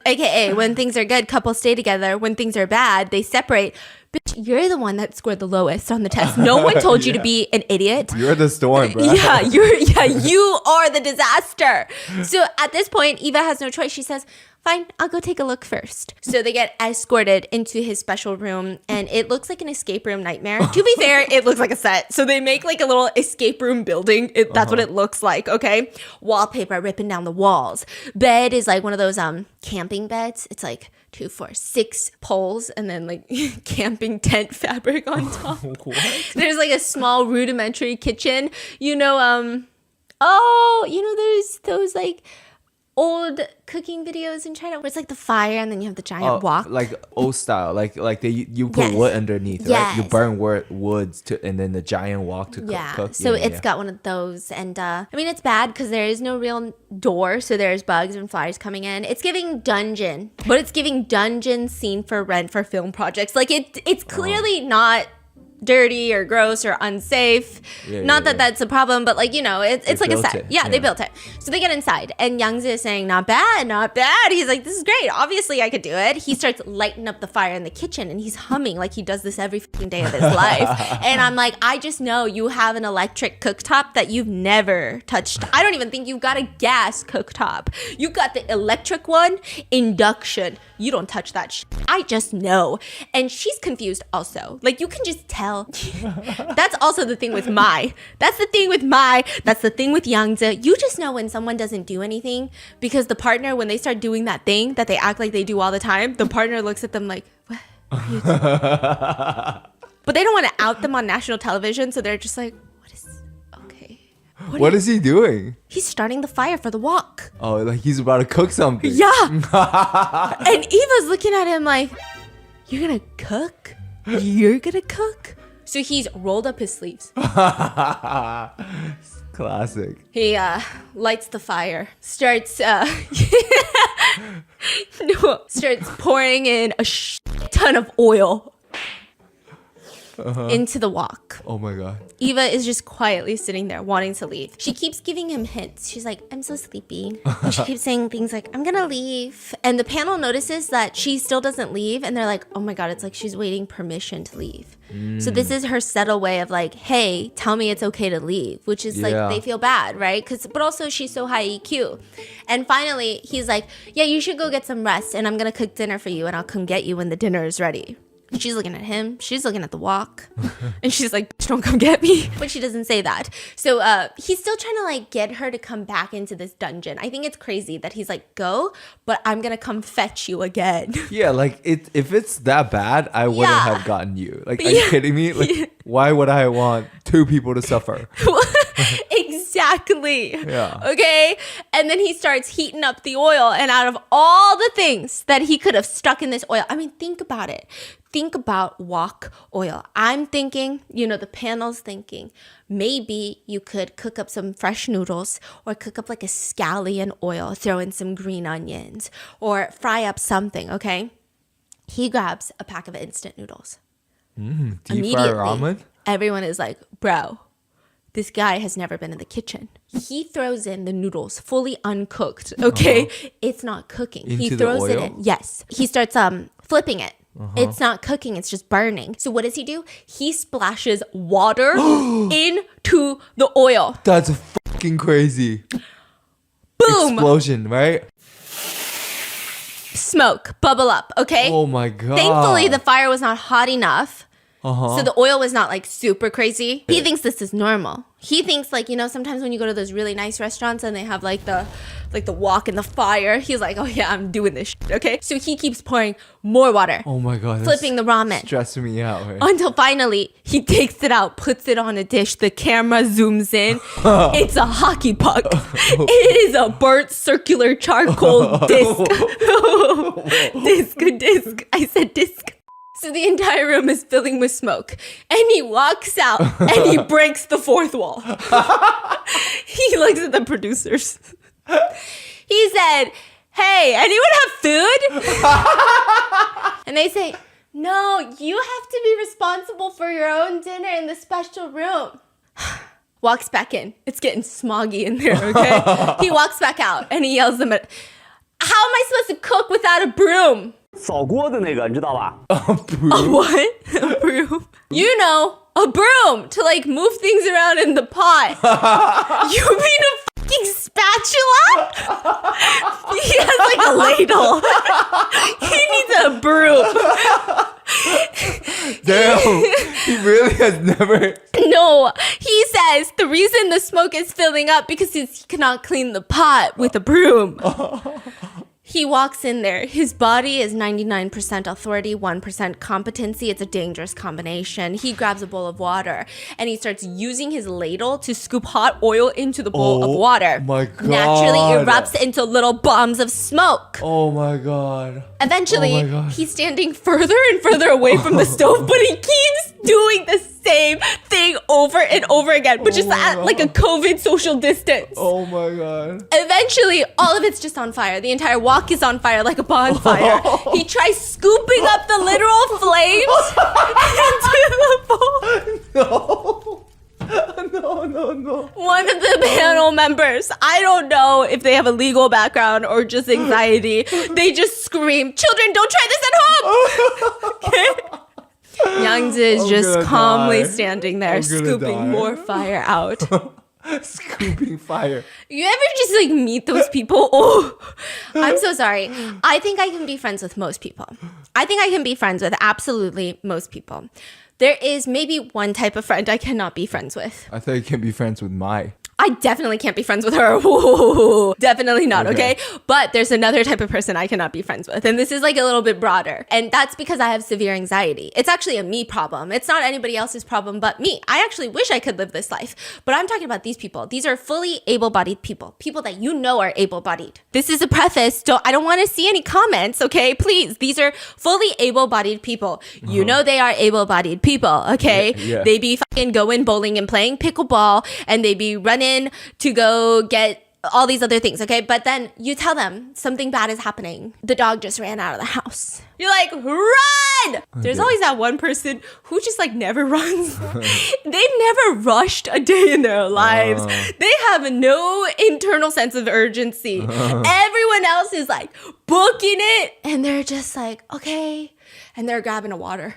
AKA, when things are good, couples stay together. When things are bad, they separate. Bitch, you're the one that scored the lowest on the test. No one told you to be an idiot. You're the storm, bro. Yeah, you are the disaster. So at this point, Eva has no choice. She says, fine, I'll go take a look first. So they get escorted into his special room, and it looks like an escape room nightmare. To be fair, it looks like a set. So they make like a little escape room building. That's what it looks like, okay? Wallpaper ripping down the walls. Bed is like one of those camping beds. It's like 2, 4, 6 poles and then like camping tent fabric on top. What? There's like a small rudimentary kitchen. You know, there's those like old cooking videos in China where it's like the fire and then you have the giant wok. Like old style, like you put wood underneath, right? You burn woods and then the giant wok to cook. So it's got one of those, and I mean it's bad because there is no real door, so there's bugs and flies coming in. It's giving dungeon, but it's giving dungeon scene for rent for film projects. Like it's clearly not dirty or gross or unsafe. Not that that's a problem, but like, you know, it's like a set. Yeah, they built it. So they get inside and Yangzi is saying, not bad, not bad. He's like, this is great. Obviously I could do it. He starts lighting up the fire in the kitchen and he's humming like he does this every fucking day of his life. And I'm like, I just know you have an electric cooktop that you've never touched. I don't even think you've got a gas cooktop. You got the electric one, induction. You don't touch that shit. I just know. And she's confused also. Like you can just tell. That's also the thing with Mai. That's the thing with Yangzi. You just know when someone doesn't do anything because the partner, when they start doing that thing that they act like they do all the time, the partner looks at them like, what are you doing? But they don't want to out them on national television, so they're just like, what is he doing? He's starting the fire for the wok. Oh, like he's about to cook something. Yeah. And Eva's looking at him like, you're gonna cook? You're gonna cook? So he's rolled up his sleeves. Classic. He lights the fire, starts pouring in a ton of oil into the wok. Oh my god. Eva is just quietly sitting there wanting to leave. She keeps giving him hints. She's like, I'm so sleepy. And she keeps saying things like, I'm gonna leave. And the panel notices that she still doesn't leave. And they're like, oh my god, it's like she's waiting permission to leave. So this is her subtle way of like, hey, tell me it's okay to leave. Which is like, they feel bad, right? But also she's so high EQ. And finally, he's like, yeah, you should go get some rest. And I'm gonna cook dinner for you. And I'll come get you when the dinner is ready. She's looking at him. She's looking at the wok. And she's like, don't come get me. But she doesn't say that. So he's still trying to like get her to come back into this dungeon. I think it's crazy that he's like, go, but I'm going to come fetch you again. Yeah, like if it's that bad, I wouldn't have gotten you. Like, are you kidding me? Like, why would I want two people to suffer? Exactly. Yeah. Okay. And then he starts heating up the oil. And out of all the things that he could have stuck in this oil, I mean, think about it. Think about wok oil. I'm thinking, the panel's thinking, maybe you could cook up some fresh noodles or cook up like a scallion oil, throw in some green onions or fry up something, okay? He grabs a pack of instant noodles. Deep fry ramen? Everyone is like, bro, this guy has never been in the kitchen. He throws in the noodles fully uncooked, okay? It's not cooking. He throws it in. Yes. He starts flipping it. It's not cooking, it's just burning. So what does he do? He splashes water into the oil. That's fucking crazy. Boom! Explosion, right? Smoke, bubble up, okay? Oh my God. Thankfully, the fire was not hot enough. So the oil was not like super crazy. He thinks this is normal. He thinks like, sometimes when you go to those really nice restaurants and they have like the wok in the fire, he's like, oh yeah, I'm doing this shit, okay? So he keeps pouring more water. Oh my God. Flipping the ramen. Stressing me out. Right? Until finally, he takes it out, puts it on a dish. The camera zooms in. It's a hockey puck. It is a burnt circular charcoal disc. Disc. I said disc. So the entire room is filling with smoke. And he walks out and he breaks the fourth wall. He looks at the producers. He said, hey, anyone have food? And they say, no, you have to be responsible for your own dinner in the special room. Walks back in. It's getting smoggy in there, okay? He walks back out and he yells at them, how am I supposed to cook without a broom? 扫锅的那个，你知道吧？ A what? A broom? A broom to like move things around in the pot. You mean a fucking spatula? He has like a ladle. He needs a broom. Damn, he really has never. No, he says the reason the smoke is filling up because he cannot clean the pot with a broom. He walks in there. His body is 99% authority, 1% competency. It's a dangerous combination. He grabs a bowl of water and he starts using his ladle to scoop hot oil into the bowl of water. Oh my God. Naturally erupts into little bombs of smoke. Oh my God. Eventually, Oh my God. he's standing further and further away from the stove, but he keeps doing the same thing over and over again, but just at like a COVID social distance. Oh my God. Eventually, all of it's just on fire. The entire wok is on fire like a bonfire. He tries scooping up the literal flames into the bowl. No. One of the panel members, I don't know if they have a legal background or just anxiety, they just scream, children, don't try this at home. Okay? Yangzi is just calmly standing there, scooping more fire out. Scooping fire. You ever just like meet those people? Oh, I'm so sorry. I think I can be friends with most people. I think I can be friends with absolutely most people. There is maybe one type of friend I cannot be friends with. I thought you can be friends with Mai. I definitely can't be friends with her. Ooh, definitely not, okay? But there's another type of person I cannot be friends with. And this is like a little bit broader. And that's because I have severe anxiety. It's actually a me problem. It's not anybody else's problem but me. I actually wish I could live this life. But I'm talking about these people. These are fully able-bodied people. People that you know are able-bodied. This is a preface. I don't want to see any comments, okay? Please. These are fully able-bodied people. You know they are able-bodied people, okay? Yeah. They be fucking going bowling and playing pickleball, and they be running to go get all these other things, okay? But then you tell them something bad is happening. The dog just ran out of the house. You're like, run! There's always that one person who just like never runs. They've never rushed a day in their lives. They have no internal sense of urgency. Everyone else is like booking it and they're just like, okay. And they're grabbing a water.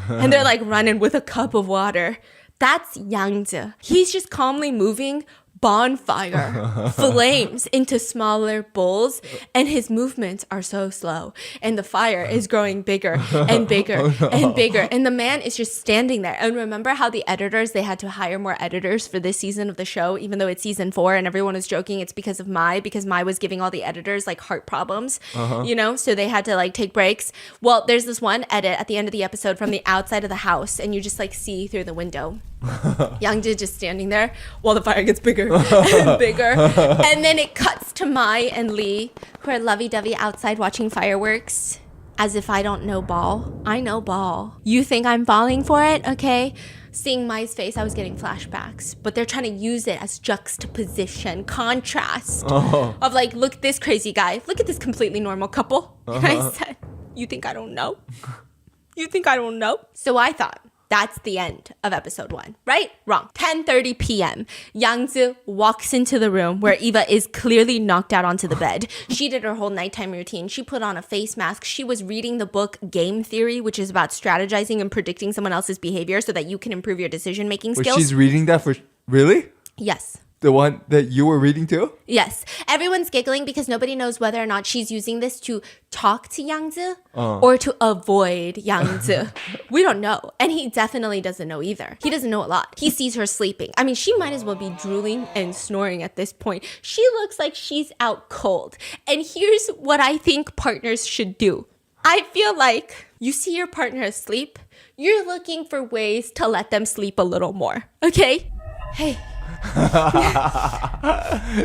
And they're like running with a cup of water. That's Yangzi. He's just calmly moving bonfire flames into smaller bowls, and his movements are so slow, and the fire is growing bigger and bigger and bigger, and the man is just standing there. And remember how the editors, they had to hire more editors for this season of the show, even though it's season 4, and everyone was joking it's because of because Mai was giving all the editors like heart problems, you know, so they had to like take breaks. Well, there's this one edit at the end of the episode from the outside of the house, and you just like see through the window Youngja just standing there while the fire gets bigger and bigger. And then it cuts to Mai and Lee, who are lovey-dovey outside watching fireworks. As if I don't know ball. I know ball. You think I'm falling for it? Okay. Seeing Mai's face, I was getting flashbacks. But they're trying to use it as juxtaposition, contrast. Of like, look at this crazy guy. Look at this completely normal couple. And I said, you think I don't know? You think I don't know? So I thought, that's the end of episode 1, right? Wrong. 10:30 p.m. Yangzi walks into the room where Eva is clearly knocked out onto the bed. She did her whole nighttime routine. She put on a face mask. She was reading the book Game Theory, which is about strategizing and predicting someone else's behavior so that you can improve your decision-making skills. She's reading that for... Really? Yes. The one that you were reading too? Yes. Everyone's giggling because nobody knows whether or not she's using this to talk to Yangzi or to avoid Yangzi. We don't know. And he definitely doesn't know either. He doesn't know a lot. He sees her sleeping. I mean, she might as well be drooling and snoring at this point. She looks like she's out cold. And here's what I think partners should do. I feel like you see your partner asleep, you're looking for ways to let them sleep a little more. Okay? Hey.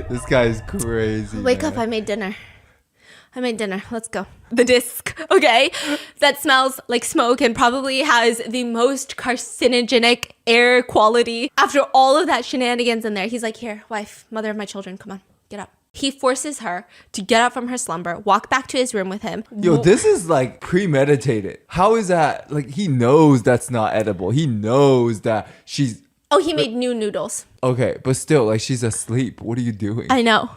This guy is crazy. Wake up, I made dinner. Let's go. The disc, okay? That smells like smoke and probably has the most carcinogenic air quality. After all of that shenanigans in there, he's like, here, wife, mother of my children, come on, get up. He forces her to get up from her slumber, walk back to his room with him. Yo, this is like premeditated. How is that? Like, he knows that's not edible. He knows that she's... Oh, he made new noodles. Okay, but still, like, she's asleep. What are you doing? I know.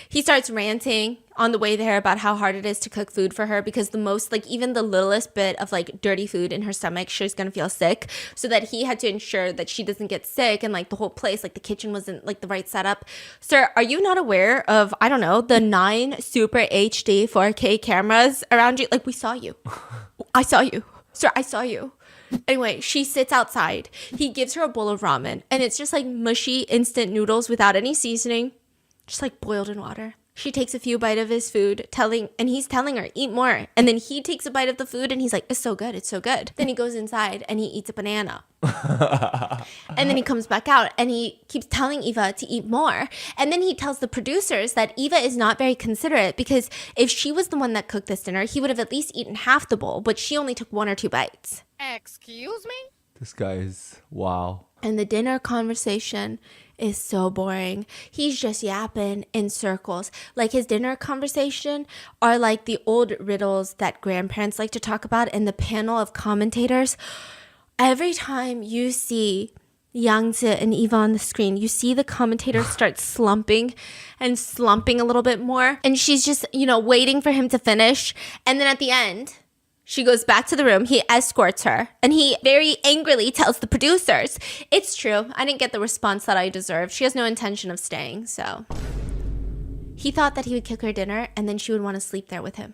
He starts ranting on the way there about how hard it is to cook food for her because the most, like, even the littlest bit of, like, dirty food in her stomach, she's gonna feel sick. So that he had to ensure that she doesn't get sick and, like, the whole place, like, the kitchen wasn't, like, the right setup. Sir, are you not aware of, I don't know, the 9 Super HD 4K cameras around you? Like, we saw you. I saw you. Sir, I saw you. Anyway, she sits outside. He gives her a bowl of ramen, and it's just like mushy instant noodles without any seasoning, just like boiled in water. She takes a few bites of his food, and he's telling her, eat more. And then he takes a bite of the food, and he's like, it's so good, it's so good. Then he goes inside, and he eats a banana. And then he comes back out, and he keeps telling Eva to eat more. And then he tells the producers that Eva is not very considerate, because if she was the one that cooked this dinner, he would have at least eaten half the bowl, but she only took 1 or 2 bites. Excuse me? This guy is... Wow. And the dinner conversation is so boring. He's just yapping in circles. Like, his dinner conversation are like the old riddles that grandparents like to talk about in the panel of commentators. Every time you see Yangzi and Eva on the screen, you see the commentators start slumping and slumping a little bit more. And she's just, waiting for him to finish. And then at the end... she goes back to the room, he escorts her, and he very angrily tells the producers, it's true, I didn't get the response that I deserved. She has no intention of staying, so. He thought that he would cook her dinner, and then she would want to sleep there with him.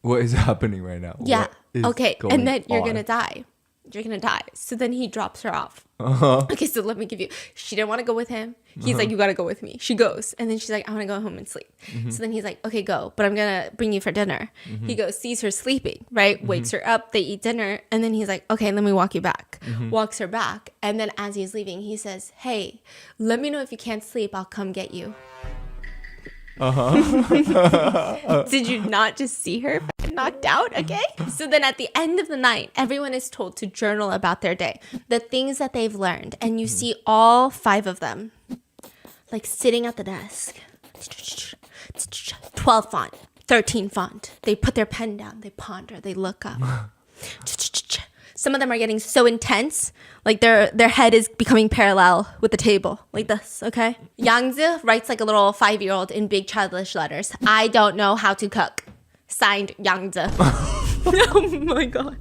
What is happening right now? Yeah, okay, and then you're going to die. You're going to die. So then he drops her off. Okay, so let me give you, she didn't want to go with him. He's like, you got to go with me. She goes. And then she's like, I want to go home and sleep. So then he's like, okay, go. But I'm going to bring you for dinner. He goes, sees her sleeping, right? Wakes her up. They eat dinner. And then he's like, okay, let me walk you back. Walks her back. And then as he's leaving, he says, hey, let me know if you can't sleep. I'll come get you. Did you not just see her knocked out? Okay. So then at the end of the night, everyone is told to journal about their day, the things that they've learned. And you see all 5 of them like sitting at the desk. 12 font, 13 font. They put their pen down. They ponder. They look up. Some of them are getting so intense, like their head is becoming parallel with the table, like this, okay? Yangzi writes like a little 5-year-old in big childish letters. I don't know how to cook. Signed, Yangzi. Oh my God.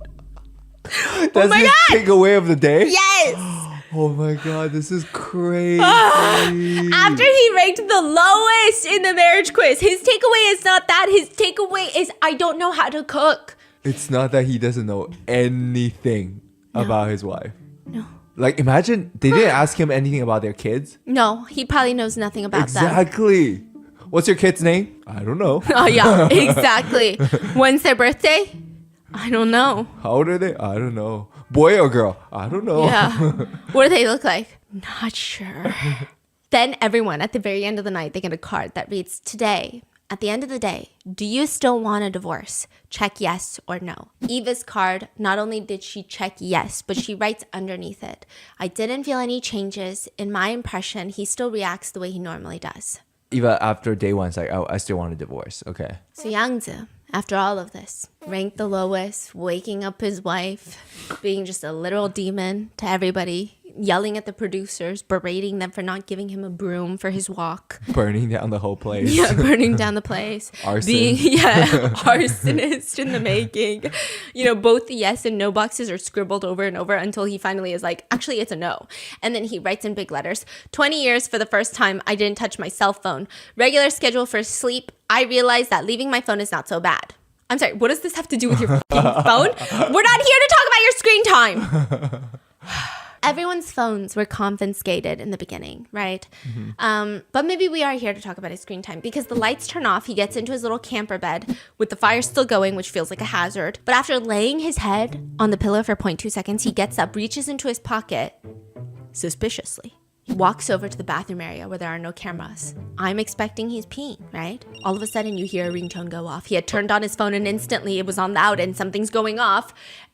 That's his takeaway of the day? Yes! Oh my god, this is crazy. After he ranked the lowest in the marriage quiz, his takeaway is not that. His takeaway is, I don't know how to cook. It's not that he doesn't know anything about his wife. No. Like, imagine they didn't ask him anything about their kids. No, he probably knows nothing about them. Exactly. What's your kid's name? I don't know. Oh, yeah, exactly. When's their birthday? I don't know. How old are they? I don't know. Boy or girl? I don't know. Yeah. What do they look like? Not sure. Then everyone at the very end of the night, they get a card that reads, today, at the end of the day, do you still want a divorce? Check yes or no. Eva's card, not only did she check yes, but she writes underneath it, I didn't feel any changes. In my impression, he still reacts the way he normally does. Eva, after day one, is like, oh, I still want a divorce. Okay. So Yangzi, after all of this, ranked the lowest, waking up his wife, being just a literal demon to everybody, yelling at the producers, berating them for not giving him a broom for his walk. Burning down the whole place. Yeah, burning down the place. Arson. Arsonist in the making. You know, both the yes and no boxes are scribbled over and over until he finally is like, actually, it's a no. And then he writes in big letters, 20 years for the first time, I didn't touch my cell phone. Regular schedule for sleep. I realized that leaving my phone is not so bad. I'm sorry, what does this have to do with your fucking phone? We're not here to talk about your screen time. Everyone's phones were confiscated in the beginning, right? Mm-hmm. But maybe we are here to talk about his screen time because the lights turn off. He gets into his little camper bed with the fire still going, which feels like a hazard. But after laying his head on the pillow for 0.2 seconds, he gets up, reaches into his pocket suspiciously. He walks over to the bathroom area where there are no cameras. I'm expecting he's peeing, right? All of a sudden, you hear a ringtone go off. He had turned on his phone and instantly it was on loud and something's going off.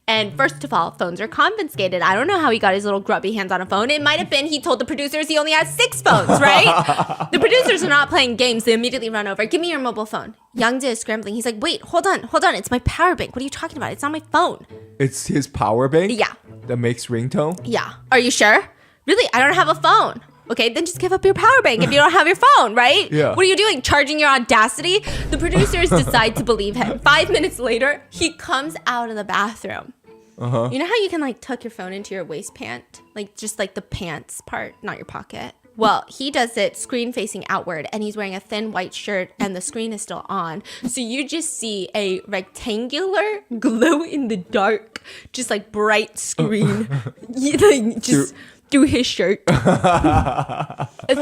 And first of all, phones are confiscated. I don't know how he got his little grubby hands on a phone. It might have been he told the producers he only has 6 phones, right? The producers are not playing games. They immediately run over. Give me your mobile phone. Youngjae is scrambling. He's like, wait, hold on. It's my power bank. What are you talking about? It's not my phone. It's his power bank? Yeah. That makes ringtone? Yeah. Are you sure? Really? I don't have a phone. Okay, then just give up your power bank if you don't have your phone, right? Yeah. What are you doing? Charging your audacity? The producers decide to believe him. 5 minutes later, he comes out of the bathroom. Uh-huh. You know how you can like tuck your phone into your waist pant? Like just like the pants part, not your pocket. Well, he does it screen facing outward and he's wearing a thin white shirt and the screen is still on. So you just see a rectangular glow in the dark, just like bright screen. Like just through his shirt.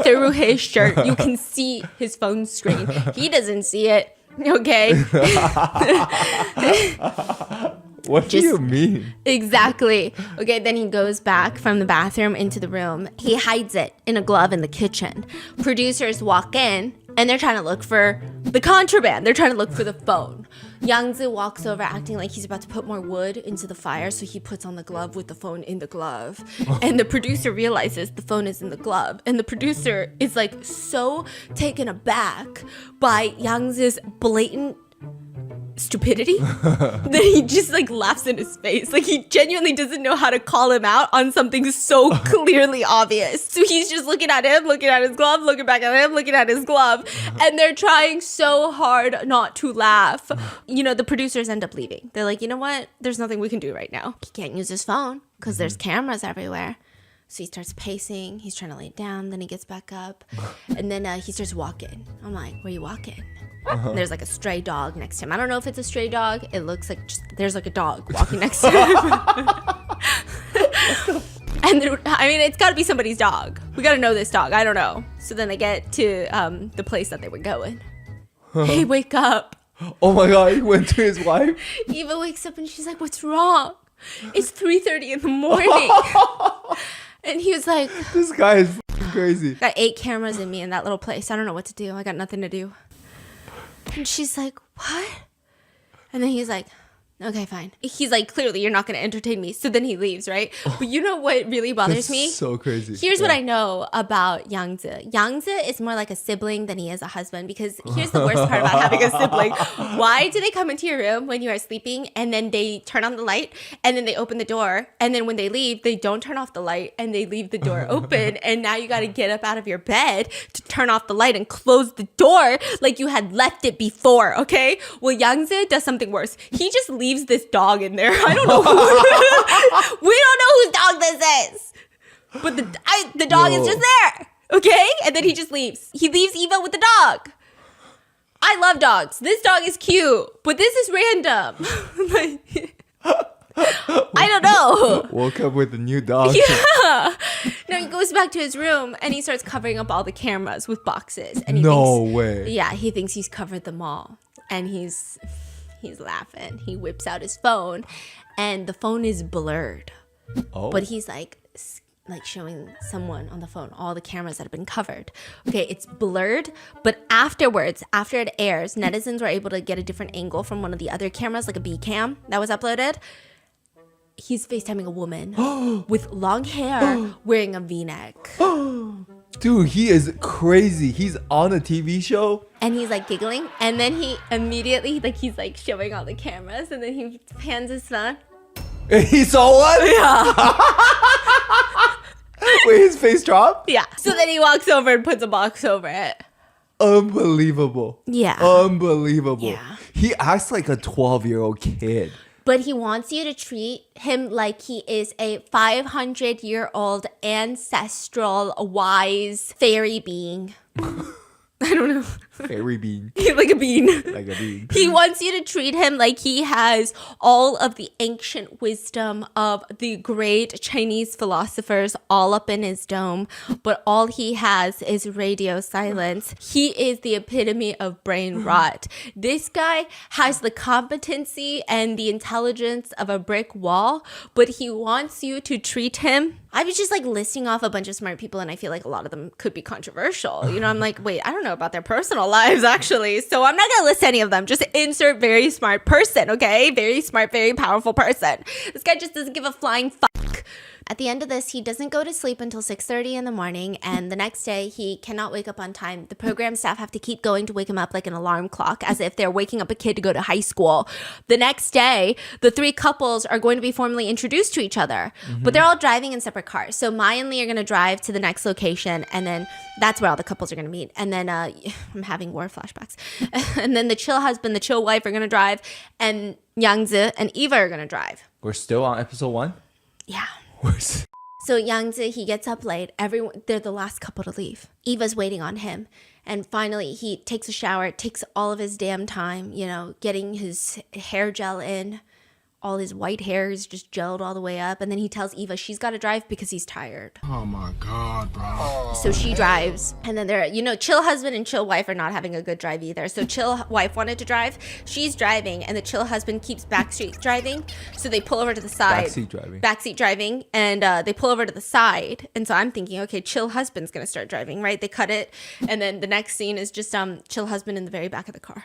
Through his shirt. You can see his phone screen. He doesn't see it. Okay. What do you mean? Exactly. Okay, then he goes back from the bathroom into the room. He hides it in a glove in the kitchen. Producers walk in and they're trying to look for the contraband. They're trying to look for the phone. Youngzi walks over acting like he's about to put more wood into the fire, so he puts on the glove with the phone in the glove. And the producer realizes the phone is in the glove. And the producer is like so taken aback by Youngzi's blatant stupidity that he just like laughs in his face. Like he genuinely doesn't know how to call him out on something so clearly obvious. So he's just looking at him, looking at his glove, looking back at him, looking at his glove. And they're trying so hard not to laugh. You know, the producers end up leaving. They're like, you know what? There's nothing we can do right now. He can't use his phone because there's cameras everywhere. So he starts pacing. He's trying to lay down. Then he gets back up. And then he starts walking. I'm like, where are you walking? And there's like a stray dog next to him. I don't know if it's a stray dog. It looks like just, there's like a dog walking next to him. And there, I mean, it's got to be somebody's dog. We got to know this dog. I don't know. So then they get to the place that they were going. Hey, wake up. Oh my God, he went to his wife? Eva wakes up and she's like, what's wrong? It's 3:30 in the morning. And he was like, this guy is crazy. Got 8 cameras in me in that little place. I don't know what to do. I got nothing to do. And she's like, what? And then he's like, okay, fine. He's like, clearly you're not going to entertain me. So then he leaves, right? But you know what really bothers me? So crazy. Here's what I know about Youngzi. Youngzi is more like a sibling than he is a husband, because here's the worst part about having a sibling. Why do they come into your room when you are sleeping and then they turn on the light and then they open the door, and then when they leave, they don't turn off the light and they leave the door open, and now you got to get up out of your bed to turn off the light and close the door like you had left it before, okay? Well, Youngzi does something worse. He just leaves this dog in there. I don't know who. We don't know whose dog this is. But the dog is just there. Okay? And then he just leaves. He leaves Eva with the dog. I love dogs. This dog is cute, but this is random. I don't know. Woke up with a new dog. Yeah. No, he goes back to his room and he starts covering up all the cameras with boxes. And he way. Yeah, he thinks he's covered them all. And he's laughing. He whips out his phone and the phone is blurred. Oh. But he's like showing someone on the phone all the cameras that have been covered. Okay, it's blurred, but afterwards, after it airs, netizens were able to get a different angle from one of the other cameras, like a B cam that was uploaded. He's FaceTiming a woman with long hair wearing a V-neck. Dude, he is crazy. He's on a TV show. And he's like giggling. And then he immediately, he's like showing all the cameras. And then he pans his phone. He saw one? Yeah. Wait, his face dropped? Yeah. So then he walks over and puts a box over it. Unbelievable. Yeah. Unbelievable. Yeah. He acts like a 12-year-old kid. But he wants you to treat him like he is a 500-year-old ancestral wise fairy being. I don't know. Fairy bean. Like a bean. Like a bean. He wants you to treat him like he has all of the ancient wisdom of the great Chinese philosophers all up in his dome, but all he has is radio silence. He is the epitome of brain rot. This guy has the competency and the intelligence of a brick wall, but he wants you to treat him. I was just listing off a bunch of smart people, and I feel like a lot of them could be controversial. You know, I'm like, wait, I don't know about their personal lives, actually. So I'm not going to list any of them. Just insert very smart person, okay? Very smart, very powerful person. This guy just doesn't give a flying fuck. At the end of this, he doesn't go to sleep until 6:30 in the morning, and the next day he cannot wake up on time. The program staff have to keep going to wake him up like an alarm clock, as if they're waking up a kid to go to high school. The next day, the three couples are going to be formally introduced to each other, but they're all driving in separate cars. So Mai and Lee are going to drive to the next location, and then that's where all the couples are going to meet. And then I'm having war flashbacks. And then the chill husband, the chill wife are going to drive, and Yangzi and Eva are going to drive. We're still on episode 1? Yeah. So Yangzi, he gets up late. They're the last couple to leave. Eva's waiting on him. And finally, he takes a shower, takes all of his damn time, getting his hair gel in. All his white hair is just gelled all the way up. And then he tells Eva she's got to drive because he's tired. Oh my God, bro. So she drives. And then they're, chill husband and chill wife are not having a good drive either. So chill wife wanted to drive. She's driving. And the chill husband keeps backstreet driving. So they pull over to the side. Backseat driving. And they pull over to the side. And so I'm thinking, okay, chill husband's going to start driving, right? They cut it. And then the next scene is just chill husband in the very back of the car.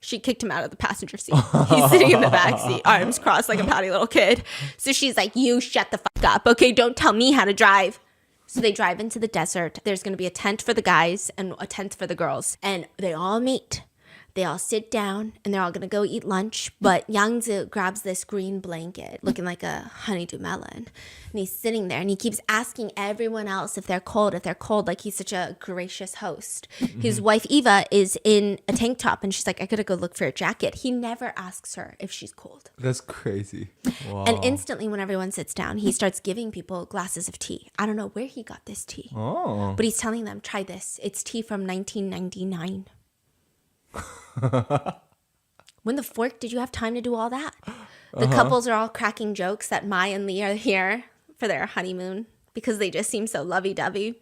She kicked him out of the passenger seat. He's sitting in the back seat, arms crossed like a pouty little kid. So she's like, you shut the fuck up. Okay, don't tell me how to drive. So they drive into the desert. There's going to be a tent for the guys and a tent for the girls. And they all meet. They all sit down and they're all going to go eat lunch. But Yangzi grabs this green blanket looking like a honeydew melon. And he's sitting there and he keeps asking everyone else if they're cold, like he's such a gracious host. Mm-hmm. His wife Eva is in a tank top and she's like, I got to go look for a jacket. He never asks her if she's cold. That's crazy. Wow. And instantly when everyone sits down, he starts giving people glasses of tea. I don't know where he got this tea. Oh. But he's telling them, try this. It's tea from 1999. When the fork did you have time to do all that? The couples are all cracking jokes that Mai and Lee are here for their honeymoon because they just seem so lovey-dovey.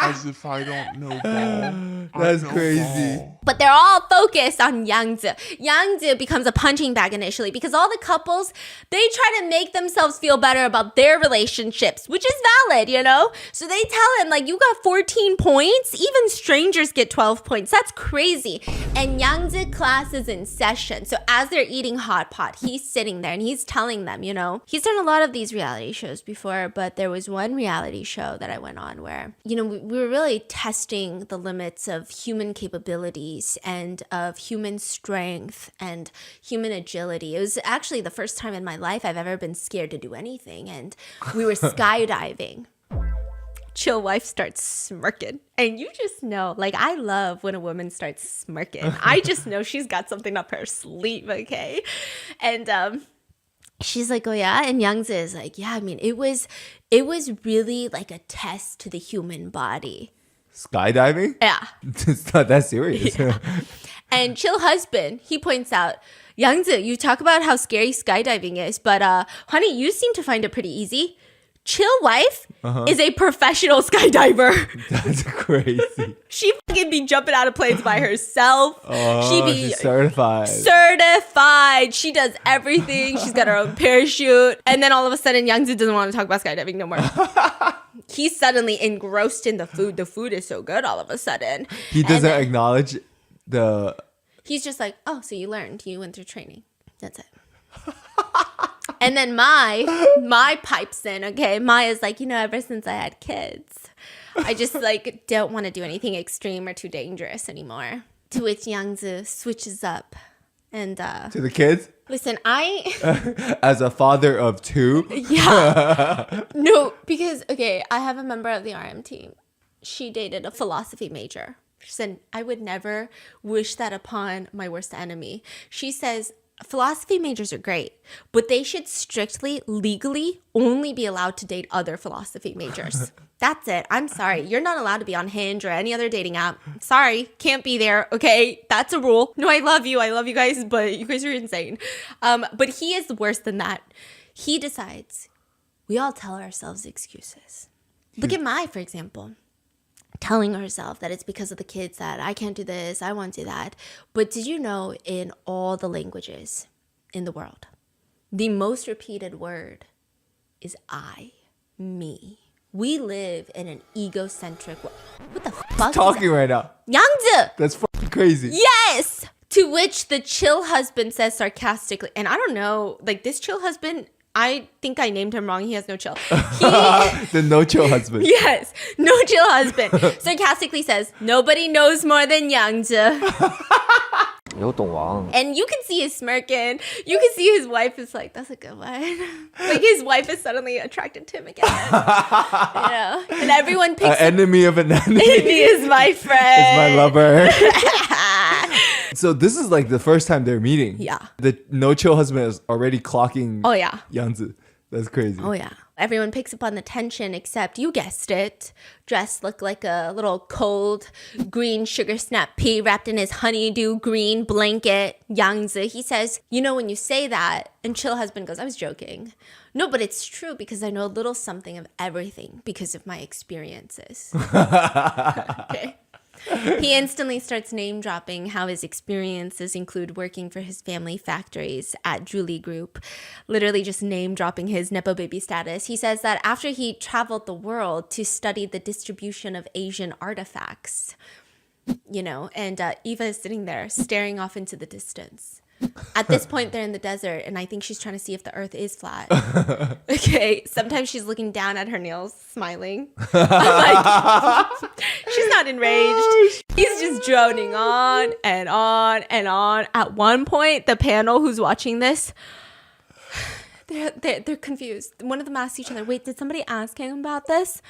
As if I don't know ball. That's crazy. Ball. But they're all focused on Yangzi. Yangzi becomes a punching bag initially because all the couples, they try to make themselves feel better about their relationships, which is valid, So they tell him, you got 14 points? Even strangers get 12 points. That's crazy. And Yangzi class is in session. So as they're eating hot pot, he's sitting there and he's telling them, He's done a lot of these reality shows before, but there was one reality show that I went on where, we were really testing the limits of human capabilities and of human strength and human agility. It was actually the first time in my life I've ever been scared to do anything. And we were skydiving. Chill wife starts smirking. And you just know, I love when a woman starts smirking. I just know she's got something up her sleeve, okay? And She's like, oh yeah? And Youngzi is like, yeah, I mean, it was really like a test to the human body. Skydiving? Yeah. It's not that serious. And Chill husband, he points out, Youngzi, you talk about how scary skydiving is, but honey, you seem to find it pretty easy. Chill wife is a professional skydiver. That's crazy. She fucking be jumping out of planes by herself. She be She's certified. certified. She does everything. She's got her own parachute. And then all of a sudden, Youngzi doesn't want to talk about skydiving no more. He's suddenly engrossed in the food. The food is so good all of a sudden. He doesn't acknowledge the... He's just like, oh, so you learned. You went through training. That's it. And then my pipes in, okay? Maya's like, ever since I had kids, I just like don't want to do anything extreme or too dangerous anymore. To which Youngzi switches up and To the kids? listen, I As a father of two? yeah. No, because okay, I have a member of the RM team. She dated a philosophy major. She said, I would never wish that upon my worst enemy. She says, philosophy majors are great, but they should strictly, legally, only be allowed to date other philosophy majors. That's it. I'm sorry. You're not allowed to be on Hinge or any other dating app. Sorry. Can't be there. Okay. That's a rule. No, I love you. I love you guys, but you guys are insane. But he is worse than that. He decides we all tell ourselves excuses. Look at Mai, for example. Telling herself that it's because of the kids that I can't do this, I won't do that. But did you know in all the languages in the world, the most repeated word is I, me. We live in an egocentric world. What the fuck? Talking right now. Youngzi! That's fucking crazy. Yes! To which the chill husband says sarcastically, and I don't know, like this chill husband, I think I named him wrong. He has no chill. The no chill husband. Yes, no chill husband. Sarcastically says, nobody knows more than Youngzi. 有懂王. And you can see his smirking. You can see his wife is like, that's a good one. Like his wife is suddenly attracted to him again. And everyone picks An enemy of an enemy. He is my friend. It's my lover. So this is like the first time they're meeting. Yeah. The no chill husband is already clocking Oh, yeah. Youngzi. That's crazy. Oh, yeah. Everyone picks up on the tension except, you guessed it, dressed look like a little cold green sugar snap pea wrapped in his honeydew green blanket. Youngzi, he says, when you say that, and chill husband goes, I was joking. No, but it's true because I know a little something of everything because of my experiences. Okay. He instantly starts name dropping how his experiences include working for his family factories at Julie Group, literally just name dropping his Nepo baby status. He says that after he traveled the world to study the distribution of Asian artifacts, and Eva is sitting there staring off into the distance. At this point, they're in the desert, and I think she's trying to see if the earth is flat. Okay, sometimes she's looking down at her nails, smiling. I'm like, she's not enraged. He's just droning on and on and on. At one point, the panel who's watching this, they're confused. One of them asks each other, wait, did somebody ask him about this?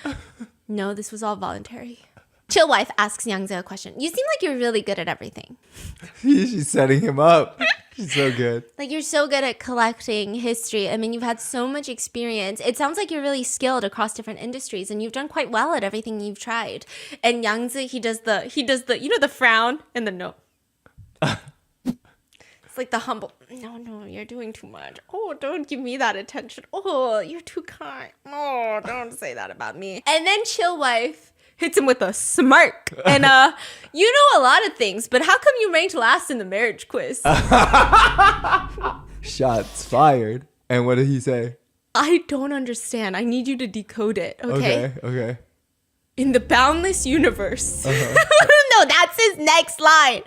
No, this was all voluntary. Chill wife asks Youngzi a question. You seem like you're really good at everything. She's setting him up. She's so good. Like, you're so good at collecting history. I mean, you've had so much experience. It sounds like you're really skilled across different industries, and you've done quite well at everything you've tried. And Youngzi, he does the the frown and the no. It's like the humble, no, you're doing too much. Oh, don't give me that attention. Oh, you're too kind. Oh, don't say that about me. And then chill wife hits him with a smirk. And you know a lot of things, but how come you ranked last in the marriage quiz? Shots fired. And what did he say? I don't understand. I need you to decode it, okay? Okay. In the boundless universe. No, that's his next line.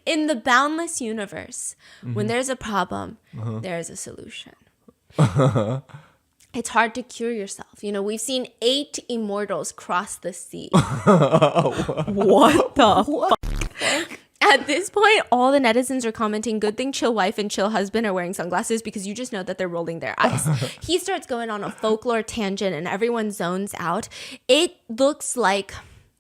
In the boundless universe, when there's a problem, there's a solution. It's hard to cure yourself. We've seen 8 immortals cross the sea. What the fuck? At this point, all the netizens are commenting, good thing chill wife and chill husband are wearing sunglasses because you just know that they're rolling their eyes. He starts going on a folklore tangent and everyone zones out. It looks like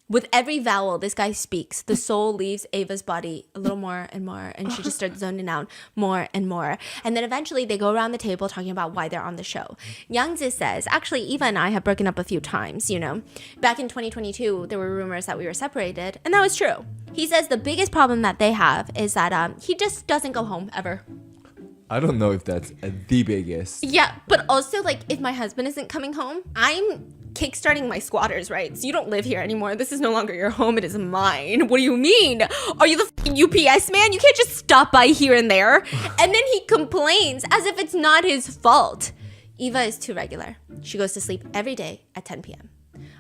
With every vowel this guy speaks, the soul leaves Ava's body a little more and more, and she just starts zoning out more and more. And then eventually they go around the table talking about why they're on the show. Yangzi says, actually, Eva and I have broken up a few times, you know. Back in 2022, there were rumors that we were separated, and that was true. He says the biggest problem that they have is that he just doesn't go home ever. I don't know if that's the biggest. Yeah, but also, like, if my husband isn't coming home, I'm kickstarting my squatters' rights. You don't live here anymore. This is no longer your home. It is mine. What do you mean? Are you the UPS man? You can't just stop by here and there. And then he complains as if it's not his fault. Eva is too regular. She goes to sleep every day at 10 p.m.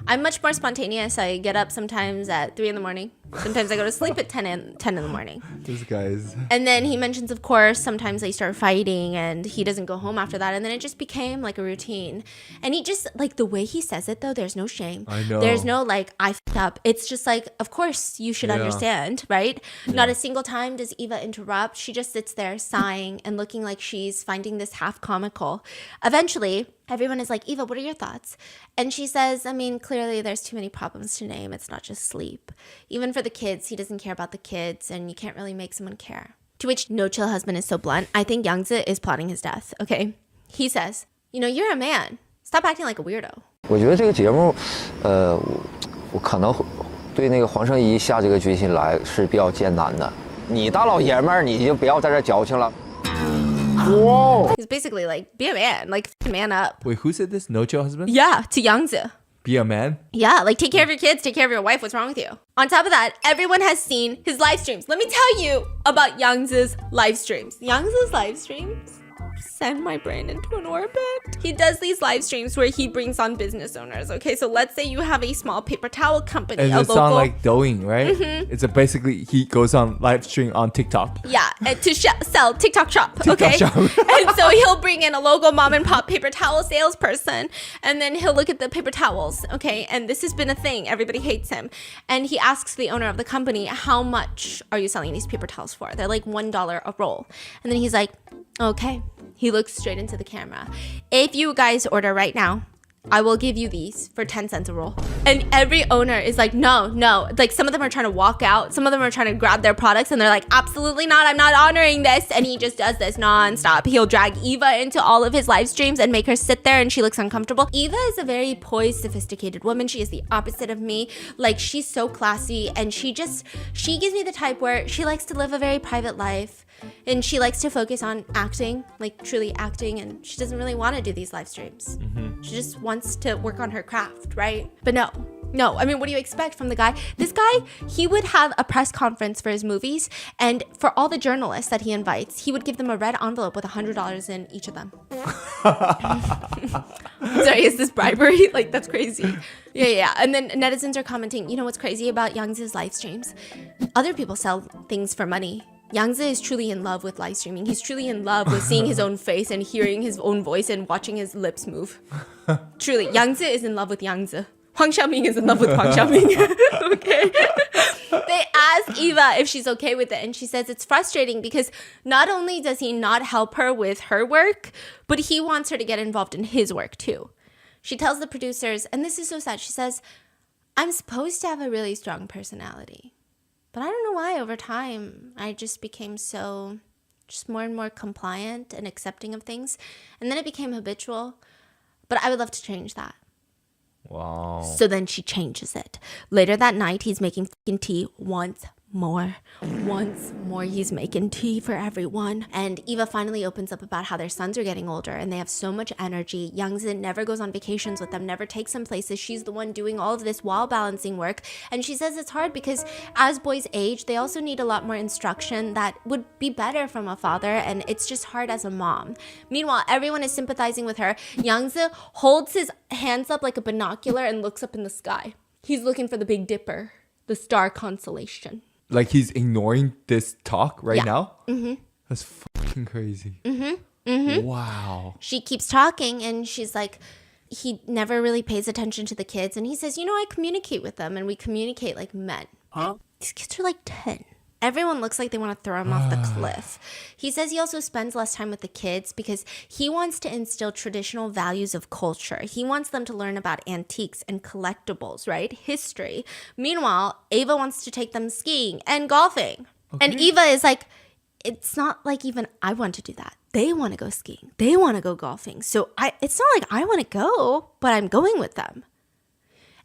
I'm much more spontaneous. I get up sometimes at 3 in the morning. Sometimes I go to sleep at 10 in the morning. This guy's... And then he mentions, of course, sometimes they start fighting and he doesn't go home after that. And then it just became like a routine. And he just, like, the way he says it, though, there's no shame. I know. There's no, like, I f***ed up. It's just like, of course, you should understand, right? Yeah. Not a single time does Eva interrupt. She just sits there sighing and looking like she's finding this half comical. Eventually, everyone is like, Eva, what are your thoughts? And she says, I mean, clearly there's too many problems to name. It's not just sleep. Even for the kids, he doesn't care about the kids, and you can't really make someone care. To which No Chill Husband is so blunt. I think Yangzi is plotting his death, okay? He says, you know, you're a man. Stop acting like a weirdo. 我觉得这个节目，我可能对那个黄圣依下这个决心来是比较艰难的。你大老爷们儿，你就不要在这矫情了。 Whoa! He's basically like, be a man, like, man up. Wait, who said this? No Chill Husband? Yeah, to Yangzi. Be a man? Yeah, like, take care of your kids, take care of your wife. What's wrong with you? On top of that, everyone has seen his live streams. Let me tell you about Yangzi's live streams. Yangzi's live streams send my brain into an orbit. He does these live streams where he brings on business owners. Okay, so let's say you have a small paper towel company, And a it's local. on like Douyin, right? Mm-hmm. It's basically he goes on live stream on TikTok. Yeah, and to sell TikTok shop. TikTok okay, shop. And so he'll bring in a local mom and pop paper towel salesperson, and then he'll look at the paper towels. Okay, and this has been a thing. Everybody hates him, and he asks the owner of the company, "How much are you selling these paper towels for?" They're like $1 a roll, and then he's like, "Okay." He looks straight into the camera. If you guys order right now, I will give you these for 10 cents a roll. And every owner is like, no. Like, some of them are trying to walk out. Some of them are trying to grab their products, and they're like, absolutely not. I'm not honoring this. And he just does this nonstop. He'll drag Eva into all of his live streams and make her sit there, and she looks uncomfortable. Eva is a very poised, sophisticated woman. She is the opposite of me. Like, she's so classy, and she gives me the type where she likes to live a very private life. And she likes to focus on acting, like truly acting, and she doesn't really want to do these live streams. Mm-hmm. She just wants to work on her craft, right? But no. I mean, what do you expect from the guy? This guy, he would have a press conference for his movies, and for all the journalists that he invites, he would give them a red envelope with $100 in each of them. Sorry, is this bribery? Like, that's crazy. Yeah. And then netizens are commenting, you know what's crazy about Yangzi's live streams? Other people sell things for money. Yangzi is truly in love with live streaming. He's truly in love with seeing his own face and hearing his own voice and watching his lips move. Truly, Yangzi is in love with Yangzi. Huang Xiaoming is in love with Huang Xiaoming. Okay. They ask Eva if she's okay with it, and she says it's frustrating because not only does he not help her with her work, but he wants her to get involved in his work too. She tells the producers, and this is so sad, she says, I'm supposed to have a really strong personality. But I don't know why over time I just became so just more and more compliant and accepting of things. And then it became habitual. But I would love to change that. Wow. So then she changes it. Later that night, he's making fucking tea once more. Once more, he's making tea for everyone. And Eva finally opens up about how their sons are getting older and they have so much energy. Yangzi never goes on vacations with them, never takes them places. She's the one doing all of this while balancing work. And she says it's hard because as boys age, they also need a lot more instruction that would be better from a father. And it's just hard as a mom. Meanwhile, everyone is sympathizing with her. Yangzi holds his hands up like a binocular and looks up in the sky. He's looking for the Big Dipper, the star constellation. Like he's ignoring this talk right now? Mm-hmm. That's fucking crazy. Mm-hmm. Mm-hmm. Wow. She keeps talking and she's like, he never really pays attention to the kids. And he says, you know, I communicate with them and we communicate like men. Huh? These kids are like 10. Everyone looks like they want to throw him off the cliff. He says he also spends less time with the kids because he wants to instill traditional values of culture. He wants them to learn about antiques and collectibles, right? History. Meanwhile, Ava wants to take them skiing and golfing. Okay. And Eva is like, it's not like even I want to do that. They want to go skiing. They want to go golfing. So it's not like I want to go, but I'm going with them.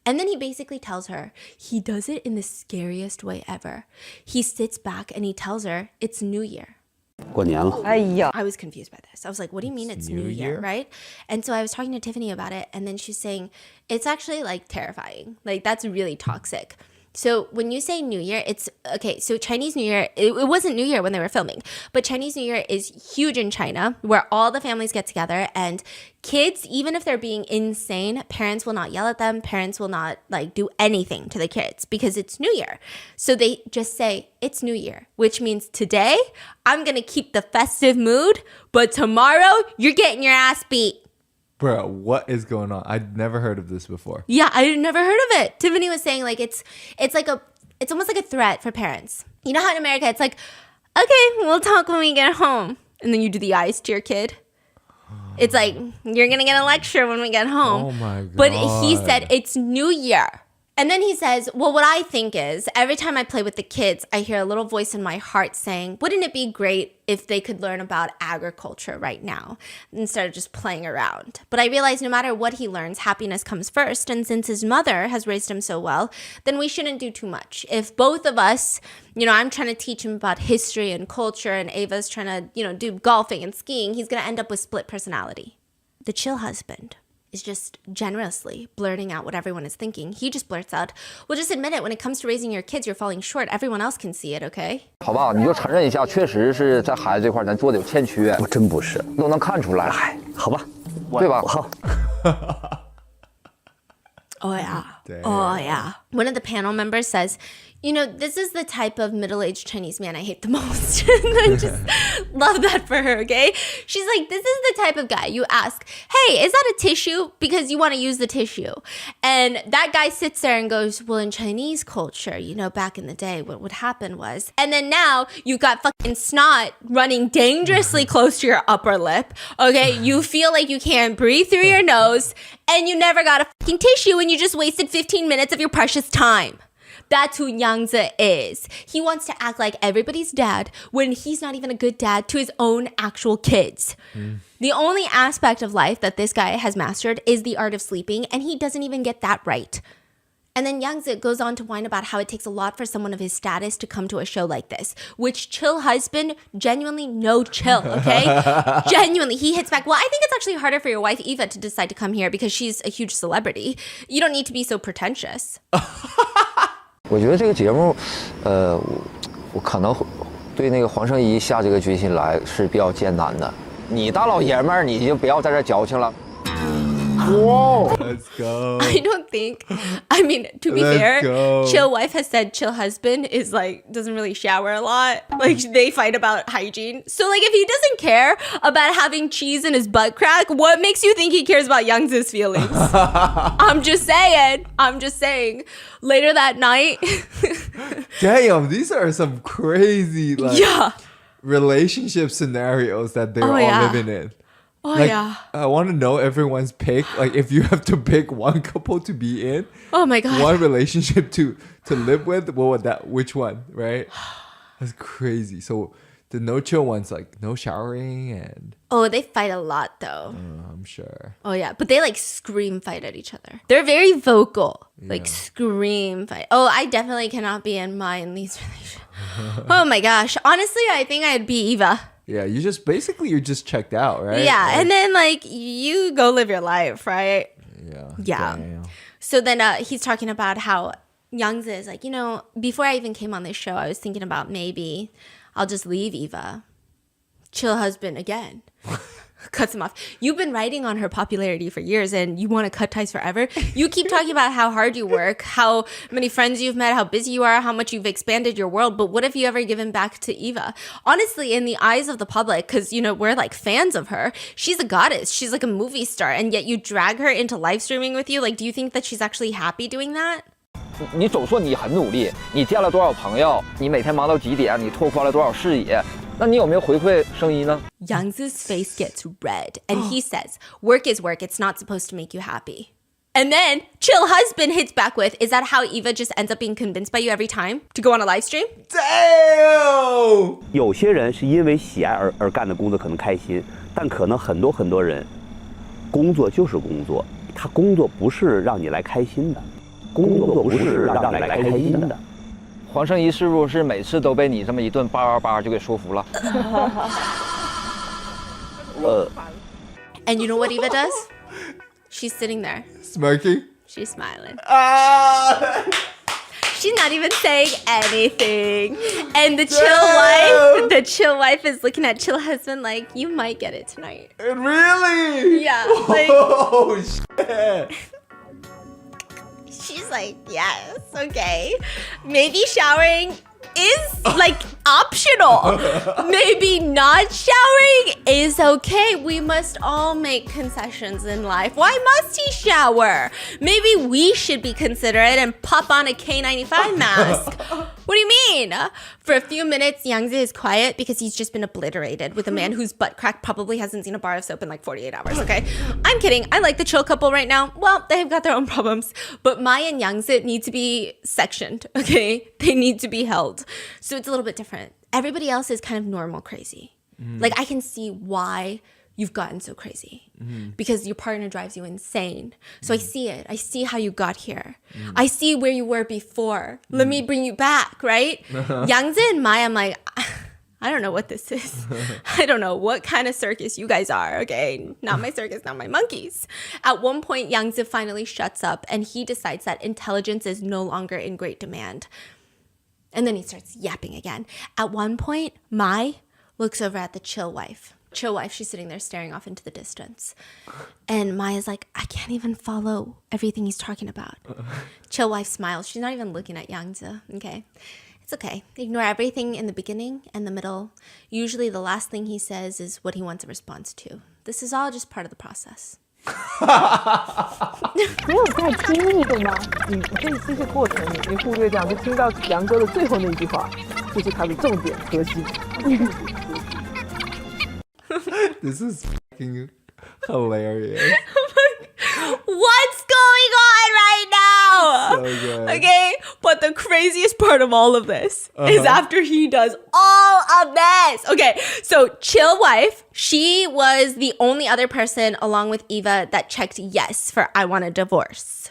And then he basically tells her, he does it in the scariest way ever. He sits back and he tells her, it's New Year. I was confused by this. I was like, what do you mean it's New Year, right? And so I was talking to Tiffany about it, and then she's saying, it's actually like terrifying. Like, that's really toxic. So when you say New Year, it's okay. So Chinese New Year, it wasn't New Year when they were filming, but Chinese New Year is huge in China where all the families get together and kids, even if they're being insane, parents will not yell at them. Parents will not like do anything to the kids because it's New Year. So they just say it's New Year, which means today I'm going to keep the festive mood, but tomorrow you're getting your ass beat. Bro, what is going on? I'd never heard of this before. Yeah, I never heard of it. Tiffany was saying like it's almost like a threat for parents. You know how in America it's like, okay, we'll talk when we get home. And then you do the eyes to your kid. It's like, you're going to get a lecture when we get home. Oh my God. But he said it's New Year. And then he says, well, what I think is every time I play with the kids, I hear a little voice in my heart saying, wouldn't it be great if they could learn about agriculture right now instead of just playing around? But I realize no matter what he learns, happiness comes first. And since his mother has raised him so well, then we shouldn't do too much. If both of us, I'm trying to teach him about history and culture and Ava's trying to, do golfing and skiing, he's going to end up with split personality. The chill husband is just generously blurting out what everyone is thinking. He just blurts out, well, just admit it. When it comes to raising your kids, you're falling short. Everyone else can see it, okay? 好不好？你就承认一下，确实是在孩子这块咱做的有欠缺。我真不是，都能看出来。嗨，好吧，对吧？好。Oh, yeah. Damn. Oh, yeah. One of the panel members says, this is the type of middle-aged Chinese man I hate the most. I just love that for her, okay? She's like, this is the type of guy you ask, hey, is that a tissue? Because you want to use the tissue. And that guy sits there and goes, well, in Chinese culture, back in the day, what would happen was, and then now you've got fucking snot running dangerously close to your upper lip, okay? You feel like you can't breathe through your nose, and you never got a fucking tissue, and you just wasted 15 minutes of your precious time. That's who Yangzi is. He wants to act like everybody's dad when he's not even a good dad to his own actual kids. The only aspect of life that this guy has mastered is the art of sleeping, and he doesn't even get that right. And then Yangzi goes on to whine about how it takes a lot for someone of his status to come to a show like this, which chill husband, genuinely no chill, okay? Genuinely, he hits back. Well, I think it's actually harder for your wife, Eva, to decide to come here because she's a huge celebrity. You don't need to be so pretentious. 我觉得这个节目，我可能对那个黄圣依下这个决心来是比较艰难的。你大老爷们儿，你就不要在这矫情了。Whoa, let's go. I don't think, to be fair, chill wife has said chill husband is doesn't really shower a lot. They fight about hygiene. So if he doesn't care about having cheese in his butt crack, what makes you think he cares about Yangzi's feelings? I'm just saying. Later that night. Damn, these are some crazy relationship scenarios that they're all living in. Oh, yeah. I want to know everyone's pick. If you have to pick one couple to be in. Oh, my God. One relationship to live with. Which one, right? That's crazy. So the no chill one's no showering and... Oh, they fight a lot, though. I'm sure. Oh, yeah. But they scream fight at each other. They're very vocal. Scream fight. Oh, I definitely cannot be in these relationships. Oh, my gosh. Honestly, I think I'd be Eva. Yeah, you're just checked out, right? Yeah, and then you go live your life, right? Yeah. Damn. So then he's talking about how Yangzi is before I even came on this show, I was thinking about maybe I'll just leave Eva. Chill husband again. Cuts him off. You've been writing on her popularity for years and you want to cut ties forever. You keep talking about how hard you work, how many friends you've met, how busy you are, how much you've expanded your world. But what have you ever given back to Eva? Honestly, in the eyes of the public, because, we're fans of her, she's a goddess. She's a movie star. And yet you drag her into live streaming with you. Do you think that she's actually happy doing that? 你总说你很努力，你见了多少朋友，你每天忙到几点，你拓宽了多少视野，那你有没有回馈生意呢？ Yangzi's face gets red and he says, work is work. It's not supposed to make you happy. And then chill husband hits back with, is that how Eva just ends up being convinced by you every time to go on a live stream? Damn! 有些人是因为喜爱而干的工作可能开心，但可能很多人，工作就是工作，他工作不是让你来开心的，工作不是让你来开心的。黄圣依是不是每次都被你这么一顿叭叭叭就给说服了？ And you know what Eva does? She's sitting there. Smirking? She's smiling. Ah! She's not even saying anything. And the chill wife is looking at chill husband like, you might get it tonight. Really? Yeah. Like, Oh, shit. she's like, yes, okay. Maybe showering is like optional. Maybe not showering is okay. We must all make concessions in life. Why must he shower? Maybe we should be considerate and pop on a K95 mask. What do you mean? For a few minutes, Yangzi is quiet because he's just been obliterated with a man whose butt crack probably hasn't seen a bar of soap in like 48 hours, okay? I'm kidding. I like the chill couple right now. Well, they've got their own problems. But Mai and Yangzi need to be sectioned, okay? They need to be held. So it's a little bit different. Everybody else is kind of normal crazy. Like, I can see why you've gotten so crazy because your partner drives you insane. So I see it. I see how you got here. I see where you were before. Let me bring you back, right? Yangzi and Mai, I'm like, I don't know what this is. I don't know what kind of circus you guys are, okay? Not my circus, not my monkeys. At one point, Yangzi finally shuts up and he decides that intelligence is no longer in great demand. And then he starts yapping again. At one point, Mai looks over at the chill wife. Chill wife, she's sitting there staring off into the distance. And Maya's like, I can't even follow everything he's talking about. Chill wife smiles. She's not even looking at Yangzi, okay? It's okay. Ignore everything in the beginning and the middle. Usually the last thing he says is what he wants a response to. This is all just part of the process. 没有太亲密的吗？这些过程你忽略掉，就听到杨哥的最后那一句话，就是他的重点核心。This is fucking hilarious. What's going on right now? So good. Okay, but the craziest part of all of this is after he does all of this. Okay, so chill wife, she was the only other person along with Eva that checked yes for I want a divorce.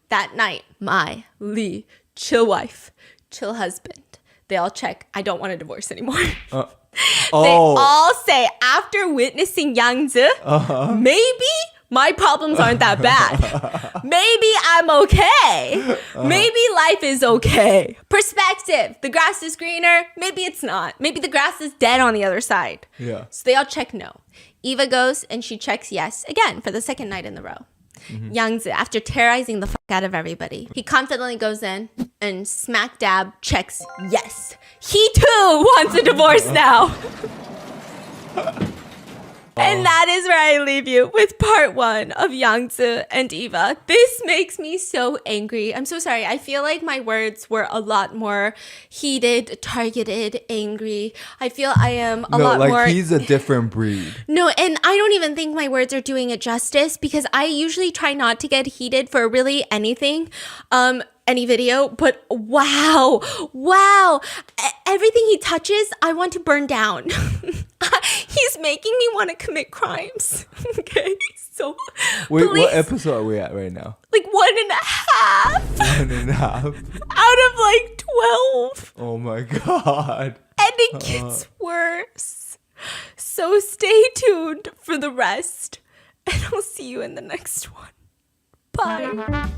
That night, Mai, Lee, chill wife, chill husband, they all check I don't want a divorce anymore. They all say after witnessing Yangzi, maybe my problems aren't that bad. Maybe I'm okay. Maybe life is okay. Perspective. The grass is greener. Maybe it's not. Maybe the grass is dead on the other side. Yeah. So they all check no. Eva goes and she checks yes again for the second night in the row. Yangzi, after terrorizing the fuck out of everybody, he confidently goes in and smack dab checks yes. He too wants a divorce now. And that is where I leave you with part 1 of Yangzi and Eva. This makes me so angry. I'm so sorry. I feel like my words were a lot more heated, targeted, angry. I feel I am a lot more... he's a different breed. No, and I don't even think my words are doing it justice because I usually try not to get heated for really anything. Any video, but wow, everything he touches, I want to burn down. He's making me want to commit crimes. Okay, so Wait, please, what episode are we at right now? like 1.5 1.5. out of like 12, Oh my god. and it gets worse. So stay tuned for the rest, and I'll see you in the next one. Bye.